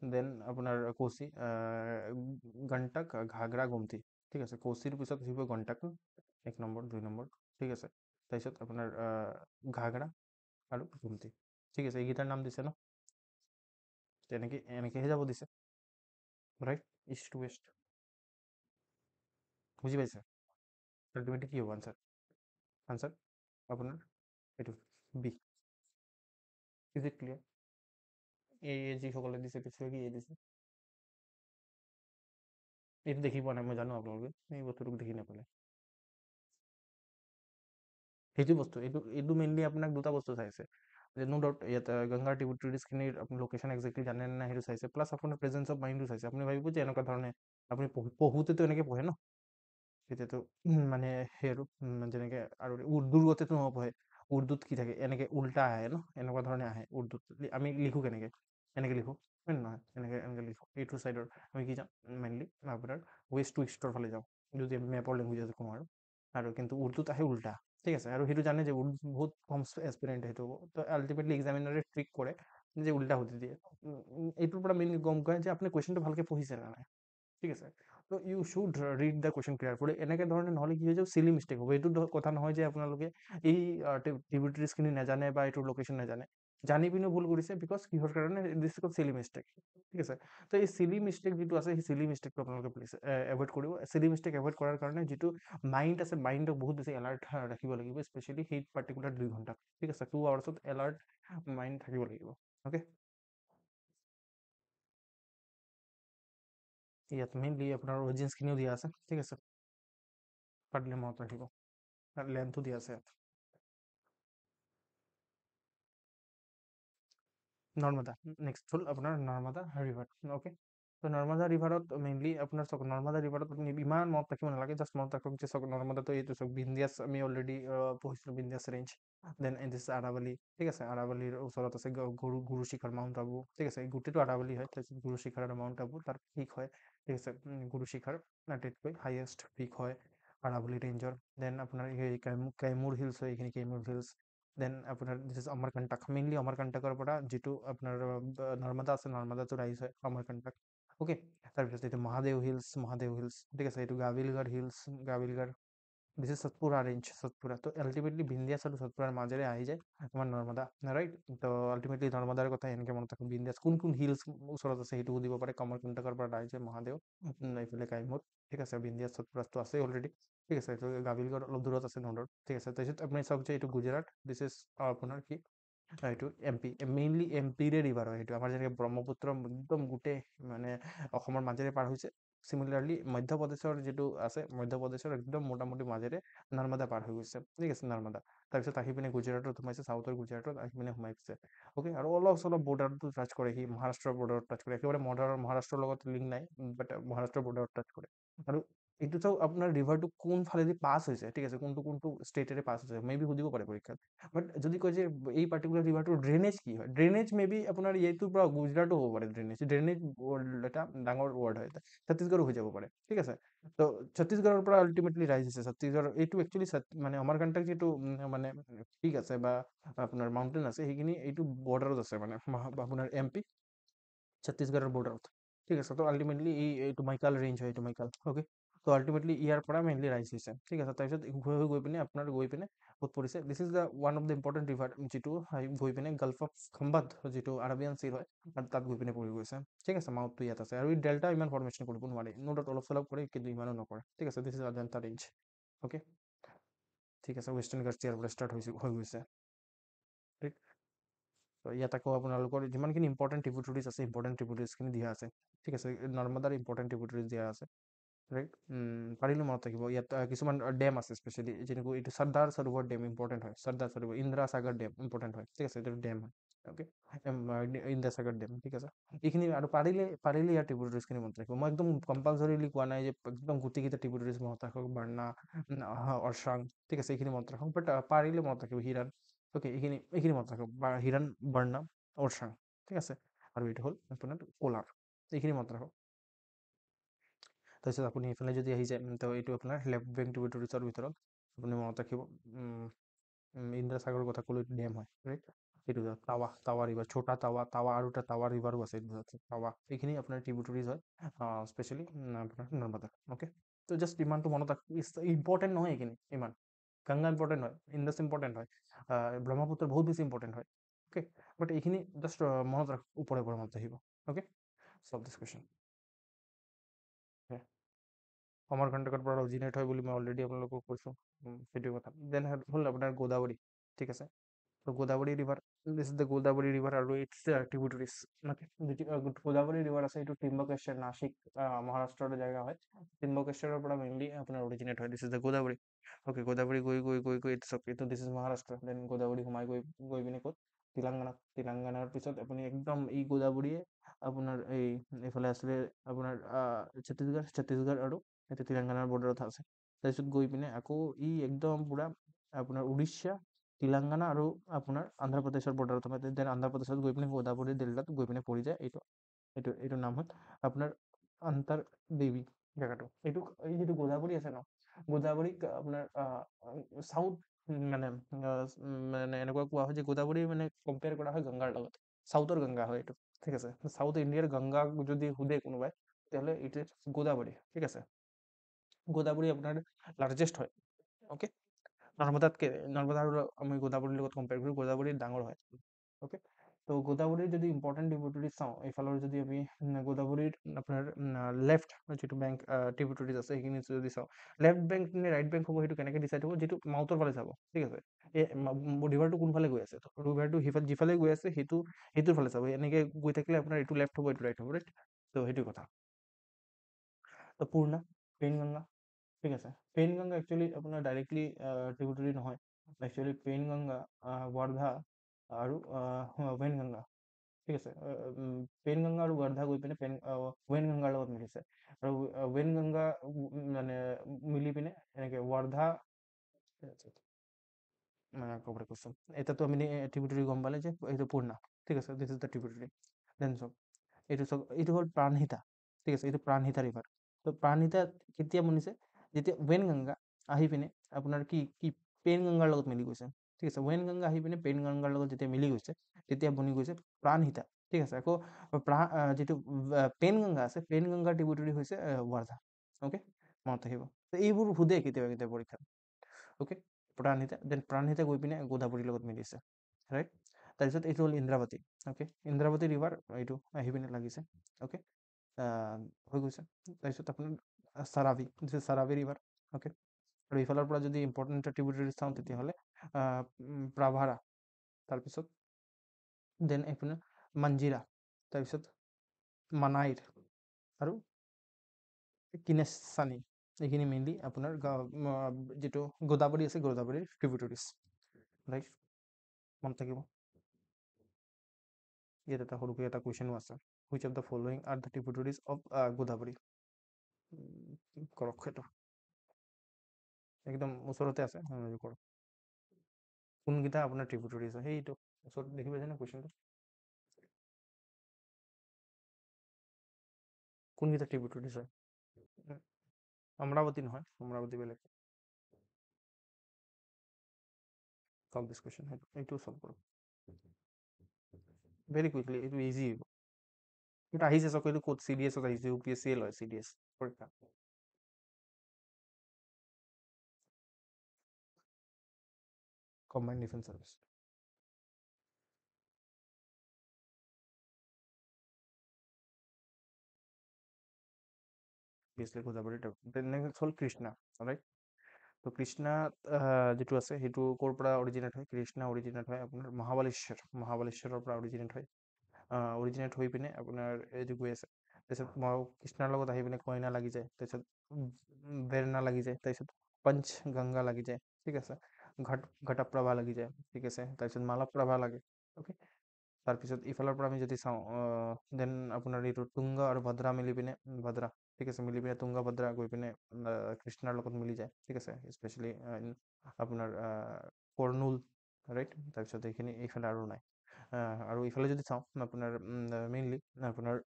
দেন আপোনাৰ কোচি, গণ্ডক, ঘাগৰা, গোমতি, ঠিক আছে। কোচিৰ পিছত আহিব গণ্ডক, 1 নম্বৰ 2 নম্বৰ, ঠিক আছে। তাৰপিছত আপোনাৰ ঘাগৰা আৰু গোমতি, ঠিক আছে, এইকেইটাৰ নাম দিছে ন, তেনেকে এনেকেহে যাব দিছে, ৰাইট, ইষ্ট টু ৱেষ্ট, বুজি পাইছে? আল্টিমেটলি কি হ'ব আনচাৰ? আনচাৰ আপোনাৰ এইটো বি। Is it clear? এই যিসকলে দিছে পিছলৈ কি দিছে, এইটো দেখি পোৱা নাই, মই জানো আপোনালোকে এই বস্তুটোক দেখি নাপালে। সেইটো বস্তু, এইটো মেইনলি আপোনাক দুটা বস্তু চাইছে, যে নো ডাউট ইয়াত গংগাৰ ট্ৰিবিউটাৰিজখিনিৰ আপুনি লোকেশ্যন এক্সেক্টলি জানে নে নাই সেইটো চাইছে, প্লাছ আপোনাৰ প্ৰেজেন্স অফ মাইণ্ডো চাইছে। আপুনি ভাবিব যে এনেকুৱা ধৰণে আপুনি পঢ়োতেতো এনেকে পঢ়ে ন, তেতিয়াতো মানে সেই আৰু যেনেকে আৰু উৰ্দুৰ গতেতো নপঢ়ে, উৰ্দুত কি থাকে এনেকে উল্টা আহে ন, এনেকুৱা ধৰণে আহে উৰ্দুত। আমি লিখো কেনেকে, এনেকে লিখো হয় নে নহয়, এনেকে এনেকে লিখো। এইটো চাইডৰ আমি কি যাম মেইনলি আপোনাৰ ৱেষ্ট টু ইষ্টৰ ফালে যাওঁ, যদি মেপৰ লেংগুৱেজ কওঁ আৰু কিন্তু উৰ্দুত আহে উল্টা। ঠিক আছে, আৰু সেইটো জানে যে উৰ্দু বহুত কম এক্সপিৰিয়েণ্ট সেইটো হ'ব, তো আল্টিমেটলি এক্সামিনাৰে ট্ৰিক কৰে যে উল্টা সুধি দিয়ে। এইটোৰ পৰা মেইনলি গম পায় যে আপুনি কুৱেশ্যনটো ভালকে পঢ়িছে নে নাই। ঠিক আছে, তো you should read the question carefully. এনেকে ধৰণে নহ'লে কি হৈ যাব, চিলি মিষ্টেক হ'ব। এইটো কথা নহয় যে আপোনালোকে এই ট্ৰিবিউটাৰিজখিনি নাজানে বা এইটোৰ লোকেশ্যন নাজানে, জানি পিনেও ভুল কৰিছে, বিকজ কিহৰ কাৰণে, দিছ ইজ চিলি মিষ্টেক। ঠিক আছে, তো এই চিলি মিষ্টেক যিটো আছে, সেই চিলি মিষ্টেকটো আপোনালোকে প্লিজ এভইড কৰিব। চিলি মিষ্টেক এভইড কৰাৰ কাৰণে যিটো মাইণ্ড আছে, মাইণ্ডক বহুত বেছি এলাৰ্ট ৰাখিব লাগিব, স্পেচিয়েলি সেই পাৰ্টিকুলাৰ 2 ঘণ্টা। ঠিক আছে, 2 আৱাৰ্ছত এলাৰ্ট মাইণ্ড থাকিব লাগিব। অ'কে, ইয়াত মেইনলি আপোনাৰ অৰিজিনছখিনিও দিয়া আছে। ঠিক আছে, পাৰিলে মনত ৰাখিব, লেন্থটো দিয়া আছে ইয়াত। নৰ্মদা, নেক্সট হ'ল আপোনাৰ নৰ্মদা ৰিভাৰ। অ'কে, তো নৰ্মদা ৰিভাৰত মেইনলি আপোনাৰ চাওক, নৰ্মদা ৰিভাৰত আপুনি ইমান মনত ৰাখিব নালাগে, জাষ্ট মনত ৰাখক যে চাওক নৰ্মদাটো এইটো চাওক, বিন্দিয়াছ আমি অলৰেডি পঢ়িছিলোঁ, বিন্দিয়াছ ৰেঞ্জ। দেন দিছ আৰাৱলী। ঠিক আছে, আৰাৱলীৰ ওচৰত আছে গুৰু শিখৰ, মাউণ্ট আবু। ঠিক আছে, গোটেইটো আৰাৱলী হয়, তাৰপিছত গুৰু শিখৰ আৰু মাউণ্ট আবু তাৰ পিক হয়। ঠিক আছে, গুৰু শিখৰ আটাইতকৈ হাইয়েষ্ট পিক হয় আৰাৱলী ৰেঞ্জৰ। দেন আপোনাৰ এই কাইমুৰ হিলছ হয়, এইখিনি কাইমুৰ হিলছ। দেন আপোনাৰ দিছ ইজ অমৰকণ্টক, মেইনলি অমৰকণ্টকৰ পৰা যিটো আপোনাৰ নৰ্মদা আছে, নৰ্মদাটো ৰাইজ হয় অমৰকণ্টক। অ'কে, তাৰপিছত এইটো মহাদেও হিলছ, মহাদেও হিলছ। ঠিক আছে, এইটো Gawilgarh hills, Gawilgarh. This is Satpura range, Satpura. তো আল্টিমেটলি বিন্দিয়াছ আৰু সতপুৰাৰ মাজেৰে আহি যায় আমাৰ নৰ্মদা, ৰাইট। তো আল্টিমেটলি নৰ্মদাৰ কথা এনেকৈ মনত ৰাখোঁ, বিন্দিয়াছ কোন কোন হিলছ ওচৰত আছে সেইটো সুধিব পাৰে, অমৰকণ্টকৰ পৰা ৰাইজ হয় মহাদেও, এইফালে কাইমুৰ। ঠিক আছে, বিন্দিয়াছ সতপুৰাটো আছে অলৰেডি। ঠিক আছে, এইটো গাভিলগড় অলপ দূৰত আছে নৰ্দত। ঠিক আছে, তাৰপিছত আপুনি চাওক যে এইটো গুজৰাট, দিছ ইজ আপোনাৰ কি এইটো এম পি, মেইনলি এম পিৰে ৰিভাৰ হয় সেইটো। আমাৰ যেনেকৈ ব্ৰহ্মপুত্ৰ একদম গোটেই মানে অসমৰ মাজেৰে পাৰ হৈছে, চিমিলাৰলি মধ্যপ্ৰদেশৰ যিটো আছে, মধ্যপ্ৰদেশৰ একদম মোটামুটি মাজেৰে নৰ্মদা পাৰ হৈ গৈছে। ঠিক আছে, নৰ্মদা তাৰপিছত আহি পিনে গুজৰাটত সোমাইছে, চাউথৰ গুজৰাটত আহি পিনে সোমাইছে। অ'কে, আৰু অলপ চলপ বৰ্ডাৰটো টাচ কৰে, সি মহাৰাষ্ট্ৰৰ বৰ্ডাৰত টাচ কৰে, একেবাৰে মহাৰাষ্ট্ৰৰ লগত লিংক নাই, বাট মহাৰাষ্ট্ৰৰ বৰ্ডাৰত টাচ কৰে। আৰু এইটো চাওক আপোনাৰ ৰিভাৰটো কোন ফালেদি পাছ হৈছে। ঠিক আছে, কোনটো কোনটো ষ্টেটেৰে পাছ হৈছে, মে বি সুধিব পাৰে পৰীক্ষাত। বাট যদি কয় যে এই পাৰ্টিকুলাৰ ৰিভাৰটোৰ ড্ৰেইনেজ কি হয়, ড্ৰেইনেজ মে বি আপোনাৰ এইটোৰ পৰা গুজৰাটো হ'ব পাৰে। ড্ৰেইনেজ ড্ৰেইনেজ ৱৰ্ড এটা ডাঙৰ ৱৰ্ড হয়, ছত্তীশগড়ো হৈ যাব পাৰে। ঠিক আছে, তো ছত্তীশগড়ৰ পৰা আল্টিমেটলি ৰাইজ হৈছে। ছত্তীশগড় এইটো একচুৱেলি মানে অমৰকণ্টক যিটো মানে পিক আছে বা আপোনাৰ মাউণ্টেইন আছে, সেইখিনি এইটো বৰ্ডাৰত আছে, মানে আপোনাৰ এম পি ছত্তীশগড়ৰ বৰ্ডাৰত। ঠিক আছে, তো আল্টিমেটলি এইটো মাইকাল ৰেঞ্জ হয়, এইটো মাইকাল। অ'কে, তো আল্টিমেটলি ইয়াৰ পৰা মেইনলি ৰাইজ হৈছে। ঠিক আছে, তাৰপিছত গৈ পিনে আপোনাৰ গৈ পিনে ক'ত পৰিছে, দিছ is the one of the important river, যিটো গৈ পিনে গাল্ফ অফ খম্বাত, যিটো আৰবিয়ান চিৰ হয়, আৰু তাত গৈ পিনে পৰি গৈছে। ঠিক আছে, মাউথটো ইয়াত আছে, আৰু এই ডেল্টা ইমান ফৰ্মেশ্যন কৰিব নোৱাৰি, নো ডাউট অলপ চলপ কৰে কিন্তু ইমানো নকৰে। ঠিক আছে, this is Ajanta range. Okay, ঠিক আছে, ৱেষ্টাৰ্ণ ঘাটছ ইয়াৰ পৰা ষ্টাৰ্ট হৈ গৈছে। ঠিক, তো ইয়াত আকৌ আপোনালোকৰ যিমানখিনি ইম্পৰ্টেণ্ট ট্ৰিবিউটাৰিজ আছে, ইম্পৰ্টেণ্ট ট্ৰিবিউটাৰিজখিনি দিয়া আছে। ঠিক আছে, নৰ্মদাৰ ইম্পৰ্টেণ্ট ট্ৰিবিউটাৰিজ দিয়া আছে, ৰাইট। পাৰিলে মনত থাকিব, ইয়াত কিছুমান ডেম আছে, স্পেচিয়েলি যেনেকৈ এইটো চৰ্দাৰ সৰোবৰ ডেম ইম্পৰ্টেণ্ট হয়, চৰ্দাৰ সৰোবৰ, ইন্দিৰা সাগৰ ডেম ইম্পৰ্টেণ্ট হয়। ঠিক আছে, এইটো ডেম হয়। অ'কে, ইন্দিৰা সাগৰ ডেম। ঠিক আছে, এইখিনি আৰু পাৰিলে ইয়াৰ ট্ৰিবিউটাৰিজখিনি মনত ৰাখিব। মই একদম কম্পালচৰিলি কোৱা নাই যে একদম গোটেইকেইটা ট্ৰিবিউটাৰিজ মনত ৰাখক, বাৰ্ণা, অৰচাং। ঠিক আছে, এইখিনি মনত ৰাখক, বাট পাৰিলে মনত ৰাখিব হিৰাণ। অ'কে, এইখিনি মনত ৰাখক, হিৰাণ, বাৰ্ণা, অৰচাং। ঠিক আছে, আৰু এইটো হ'ল আপোনাৰ কোলাৰ, এইখিনি মনত ৰাখক। তাৰপিছত আপুনি এইফালে যদি আহি যায়, তো এইটো আপোনাৰ লেফ্ট বেংক ট্ৰিবিউটাৰিজৰ ভিতৰত আপুনি মনত ৰাখিব, ইন্দিৰা সাগৰৰ কথা ক'লো, এইটো ডেম হয়, ৰাইট। এইটো টাৱা ৰিভাৰ, ছোটা টাৱা আৰু এটা টাৱা ৰিভাৰো আছে, টাৱা। এইখিনি আপোনাৰ ট্ৰিবিউটাৰিজ হয়, স্পেচিয়েলি আপোনাৰ নৰ্মদা। অ'কে, তো জাষ্ট ইমানটো মনত ৰাখক, ইম্পৰ্টেণ্ট নহয় এইখিনি ইমান। গংগা ইম্পৰ্টেণ্ট হয়, ইণ্ডাছ ইম্পৰ্টেণ্ট হয়, ব্ৰহ্মপুত্ৰ বহুত বেছি ইম্পৰ্টেণ্ট হয়। অ'কে, বাট এইখিনি জাষ্ট মনত ৰাখ, ওপৰে ওপৰে মনত আহিব। Okay, solve this question. সমৰকণ্টকৰ পৰা অৰিজিনেট হয় বুলি মই অলৰেডি আপোনালোকক কৈছোঁ, সেইটোৱে কথা। দেন হ'ল আপোনাৰ গোদাবৰী, ঠিক আছে। তো Godavari river, this is the Godavari river আৰু ইটছ ট্ৰিবিউটাৰিজ। যিটো গোদাবৰী ৰিভাৰ আছে এইটো ত্ৰিম্বকেশ্বৰ, নাছিক, মহাৰাষ্ট্ৰৰ জেগা হয়। ত্ৰিম্বকেশ্বৰৰ পৰা মেইনলি আপোনাৰ অৰিজিনেট হয়, this is the Godavari. Okay, Godavari গৈ গৈ গৈ গৈ এইটো this is Maharashtra. Then Godavari সোমাই গৈ গৈ পিনে ক'ত, তেলেংগানাত। তেলেংগানাৰ পিছত আপুনি একদম এই গোদাবৰীয়ে আপোনাৰ এইফালে আছিলে আপোনাৰ ছত্তীশগড় আৰু এইটো তেলেংগানাৰ বৰ্ডাৰত আছে। তাৰপিছত গৈ পিনে আকৌ একদম পুৰা আপোনাৰ উৰিষ্যা, তেলেংগানা আৰু আপোনাৰ অন্ধ্ৰপ্ৰদেশৰ বৰ্ডাৰত হয়। দেন অন্ধ্ৰপ্ৰদেশত গৈ পিনে গোদাবৰী ডেল্টাত গৈ পিনে পৰি যায়। এইটো নাম হ'ল আপোনাৰ অন্তৰদেৱী জেগাটো। এই যিটো গোদাবৰী আছে ন, গোদাবৰীক আপোনাৰ চাউথ মানে এনেকুৱা কোৱা হয় যে গোদাবৰী মানে কম্পেয়াৰ কৰা হয় গংগাৰ লগত। চাউথৰ গংগা হয় এইটো, ঠিক আছে। চাউথ ইণ্ডিয়াৰ গংগা যদি সোধে কোনোবাই, তেতিয়াহ'লে ইট ইজ গোদাবৰী, ঠিক আছে। গোদাবৰী আপোনাৰ লাৰ্জেষ্ট হয়। অ'কে, নৰ্মদাত আমি গোদাবৰীৰ লগত কম্পেয়াৰ কৰোঁ, গোদাবৰী ডাঙৰ হয়। অ'কে, তো গোদাবৰীৰ যদি ইম্পৰ্টেণ্ট ট্ৰিবিউটাৰিজ চাওঁ, এইফালৰ যদি আমি গোদাবৰীৰ আপোনাৰ লেফ্ট যিটো বেংক ট্ৰিবিউটাৰিজ আছে সেইখিনি যদি চাওঁ, লেফ্ট বেংক নে ৰাইট বেংক হ'ব সেইটো কেনেকৈ ডিচাইড হ'ব, যিটো মাউথৰ ফালে চাব, ঠিক আছে। এই ৰিভাৰটো কোনফালে গৈ আছে, ৰিভাৰটো যিফালে গৈ আছে সেইটোৰ ফালে চাব। এনেকৈ গৈ থাকিলে আপোনাৰ এইটো লেফ্ট হ'ব, এইটো ৰাইট হ'ব, ৰাইট। তো সেইটো কথা। তো পূৰ্ণা, পেইনগংগা, ঠিক আছে। পেইনগংগা একচুৱেলি আপোনাৰ ডাইৰেক্টলি ট্ৰিবিউটাৰী নহয়। একচুৱেলি পেইনগংগা, ৱাৰ্ধা আৰু ৱেনগংগা, ঠিক আছে। পেইনগংগা আৰু ৱাৰ্ধা গৈ পিনে ৱেনগংগাৰ লগত মিলিছে। আৰু ৱেনগংগা মানে মিলি পিনে এনেকৈ ৱাৰ্ধা, ক'বলৈ কৈছোঁ। এতিয়াতো আমি ট্ৰিবিউটাৰী গম পালে যে এইটো পূৰ্ণা, ঠিক আছে। This is the tributary. Then এইটো হ'ল প্ৰাণহিতা, ঠিক আছে। এইটো প্ৰাণহিতা ৰিভাৰ। তো প্ৰাণহিতা কেতিয়া বনিছে, যেতিয়া ৱেনগংগা আহি পিনে আপোনাৰ পেইনগংগাৰ লগত মিলি গৈছে, ঠিক আছে। ৱেনগংগা আহি পিনে পেইনগংগাৰ লগত যেতিয়া মিলি গৈছে, তেতিয়া বনি গৈছে প্ৰাণহিতা, ঠিক আছে। আকৌ যিটো পেইনগংগা আছে, পেইনগংগাৰ ট্ৰিবিউটাৰী হৈছে ৱাৰ্ধা। অ'কে, মনত থাকিব। তো এইবোৰ সোধে কেতিয়াবা কেতিয়াবা পৰীক্ষাত। অ'কে, প্ৰাণহিতা, দেন প্ৰাণহিতা গৈ পিনে গোদাবৰীৰ লগত মিলিছে, ৰাইট। তাৰপিছত এইটো হ'ল ইন্দ্ৰাৱতী। অ'কে, ইন্দ্ৰাৱতী ৰিভাৰ এইটো আহি পিনে লাগিছে। অ'কে, হৈ গৈছে। তাৰপিছত আপোনাৰ চাৰাভি ৰিভাৰ। অ'কে, আৰু ইফালৰ পৰা যদি ইম্পৰ্টেণ্ট ট্ৰিবিউটাৰিজ চাওঁ তেতিয়াহ'লে প্ৰাভাৰা, তাৰপিছত দেন এইপিনে মঞ্জিৰা, তাৰপিছত মানাইৰ আৰু কিনেচানী। এইখিনি মেইনলি আপোনাৰ যিটো গোদাবৰী আছে, গোদাবৰীৰ ট্ৰিবিউটাৰিজ, ৰাইট। মনত থাকিব। ইয়াত এটা সৰুকৈ এটা কুৱেশ্যনো আছে, which of the following are the tributaries of Godavari. কৰক সেইটো, একদম ওচৰতে আছে, কৰক। কোনকেইটা আপোনাৰ ট্ৰিবিউটাৰিজ আছে সেইটো ওচৰত দেখি পাইছে নে কুৱেশ্যনটো? কোনকেইটা ট্ৰিবিউটাৰিজ হয়? অমৰাৱতী নহয়, অমৰাৱতী বেলেগ। চলভ দিছ কুৱেশ্যন, এইটো চলভ কৰক ভেৰি কুইকলি, এইটো ইজি হ'ব। এইটো আহিছে চাওক, এইটো ক'ত CDS-ত আহিছে, UPSC লয় CDS পৰীক্ষা। Combined defence service. Godavari, next হ'ল কৃষ্ণা, ৰাইট। তো কৃষ্ণা যিটো আছে সেইটো ক'ৰ পৰা অৰিজিনেট হয়, কৃষ্ণা অৰিজিনেট হয় আপোনাৰ মহাবালেশ্বৰৰ পৰা অৰিজিনেট হয়। অৰিজিনেট হৈ পিনে আপোনাৰ এইটো গৈ আছে, তাৰপিছত কৃষ্ণাৰ লগত আহি পিনে কইনা লাগি যায়, তাৰপিছত বেৰনা লাগি যায়, তাৰপিছত পঞ্চগংগা লাগি যায়, ঠিক আছে। ঘটপ্ৰভা লাগি যায়, ঠিক আছে। তাৰপিছত মালপ্ৰভা লাগে। অ'কে, তাৰপিছত ইফালৰ পৰা আমি যদি চাওঁ, দেন আপোনাৰ এইটো তুংগ আৰু ভদ্ৰা মিলি পিনে ভদ্ৰা, ঠিক আছে, মিলি পিনে তুংগভদ্ৰা গৈ পিনে কৃষ্ণাৰ লগত মিলি যায়, ঠিক আছে। স্পেচিয়েলি আপোনাৰ কৰ্নুল, ৰাইট। তাৰপিছত এইফালে আৰু নাই। আৰু ইফালে যদি চাওঁ আপোনাৰ মেইনলি আপোনাৰ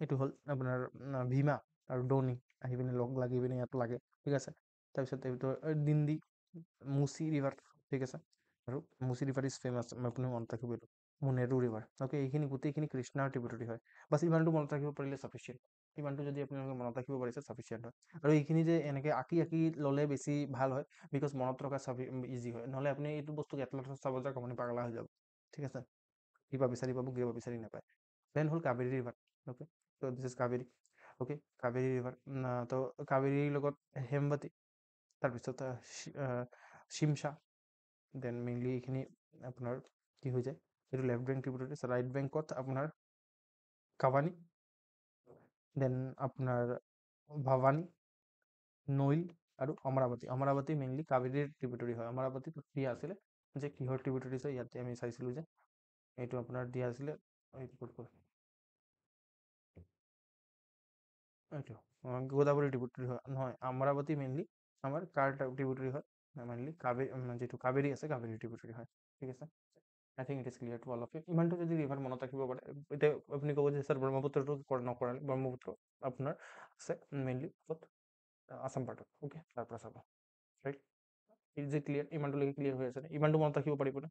এইটো হ'ল আপোনাৰ ভীমা আৰু ডনি আহি পিনে লাগি পিনে ইয়াত লাগে, ঠিক আছে। তাৰপিছত এইটো দিণ্ডি, মুচি ৰিভাৰ, ঠিক আছে। আৰু মুচি ৰিভাৰ ইজ ফেমাছ, আপুনি মনত ৰাখিব এইটো। মুনেৰু ৰিভাৰ। অ'কে, এইখিনি গোটেইখিনি কৃষ্ণাৰ ট্ৰিবিউটাৰী হয়। বাছ ইমানটো মনত ৰাখিব পাৰিলে চাফিচিয়েণ্ট। ইমানটো যদি আপোনালোকে মনত ৰাখিব পাৰিছে চাফিচিয়েণ্ট হয়। আৰু এইখিনি যে এনেকৈ আঁকি আঁকি ল'লে বেছি ভাল হয়, বিকজ মনত ৰখা ইজি হয়। নহ'লে আপুনি এইটো বস্তুক এটলাছত চাব যাওক, আপুনি পাগলা হৈ যাব। ঠিক আছে, কিবা বিচাৰি পাব, কিবা বিচাৰি নাপায়। দেন হ'ল কাবেৰী ৰিভাৰ। অ'কে, ত' this is Kaveri. Okay, Kaveri river. তো কাবেৰীৰ লগত হেমৱতী, তাৰপিছত শিমশা, দেন মেইনলি এইখিনি আপোনাৰ কি হৈ যায়, এইটো লেফ্ট বেংক ট্ৰিবিউটাৰিজ। ৰাইট বেংকত আপোনাৰ কাবানী, দেন আপোনাৰ ভাৱানী, নৈল আৰু অমৰাৱতী। অমৰাৱতী মেইনলি কাবেৰীৰ ট্ৰিবিউটাৰী হয়। অমৰাৱতীত দিয়া আছিলে যে কিহৰ ট্ৰিবিউটাৰিজ হয়, ইয়াতে আমি চাইছিলোঁ যে এইটো আপোনাৰ দিয়া আছিলে, এইটো ক'ত গ'ল, এইটো গোদাবৰী ট্ৰিবিউটাৰী হয় নহয়, অমৰাৱতী মেইনলি আমাৰ কাৰ ট্ৰিবিউটাৰী হয়, মেইনলি কাবেৰী, যিটো কাবেৰী আছে কাবেৰী ট্ৰিবিউটাৰী হয়। ঠিক আছে, I think it is clear to all of you. ইমানটো যদি ৰিভাৰ মনত ৰাখিব পাৰে, এতিয়া আপুনি ক'ব যে ছাৰ ব্ৰহ্মপুত্ৰটো নকৰালে, ব্ৰহ্মপুত্ৰ আপোনাৰ আছে মেইনলি ক'ত, আছাম পাৰ্টত। অ'কে, তাৰ পৰা চাব, ৰাইট। Is it clear? ইমানটোলৈকে ক্লিয়াৰ হৈ আছে নে? ইমানটো মনত ৰাখিব পাৰিবনে?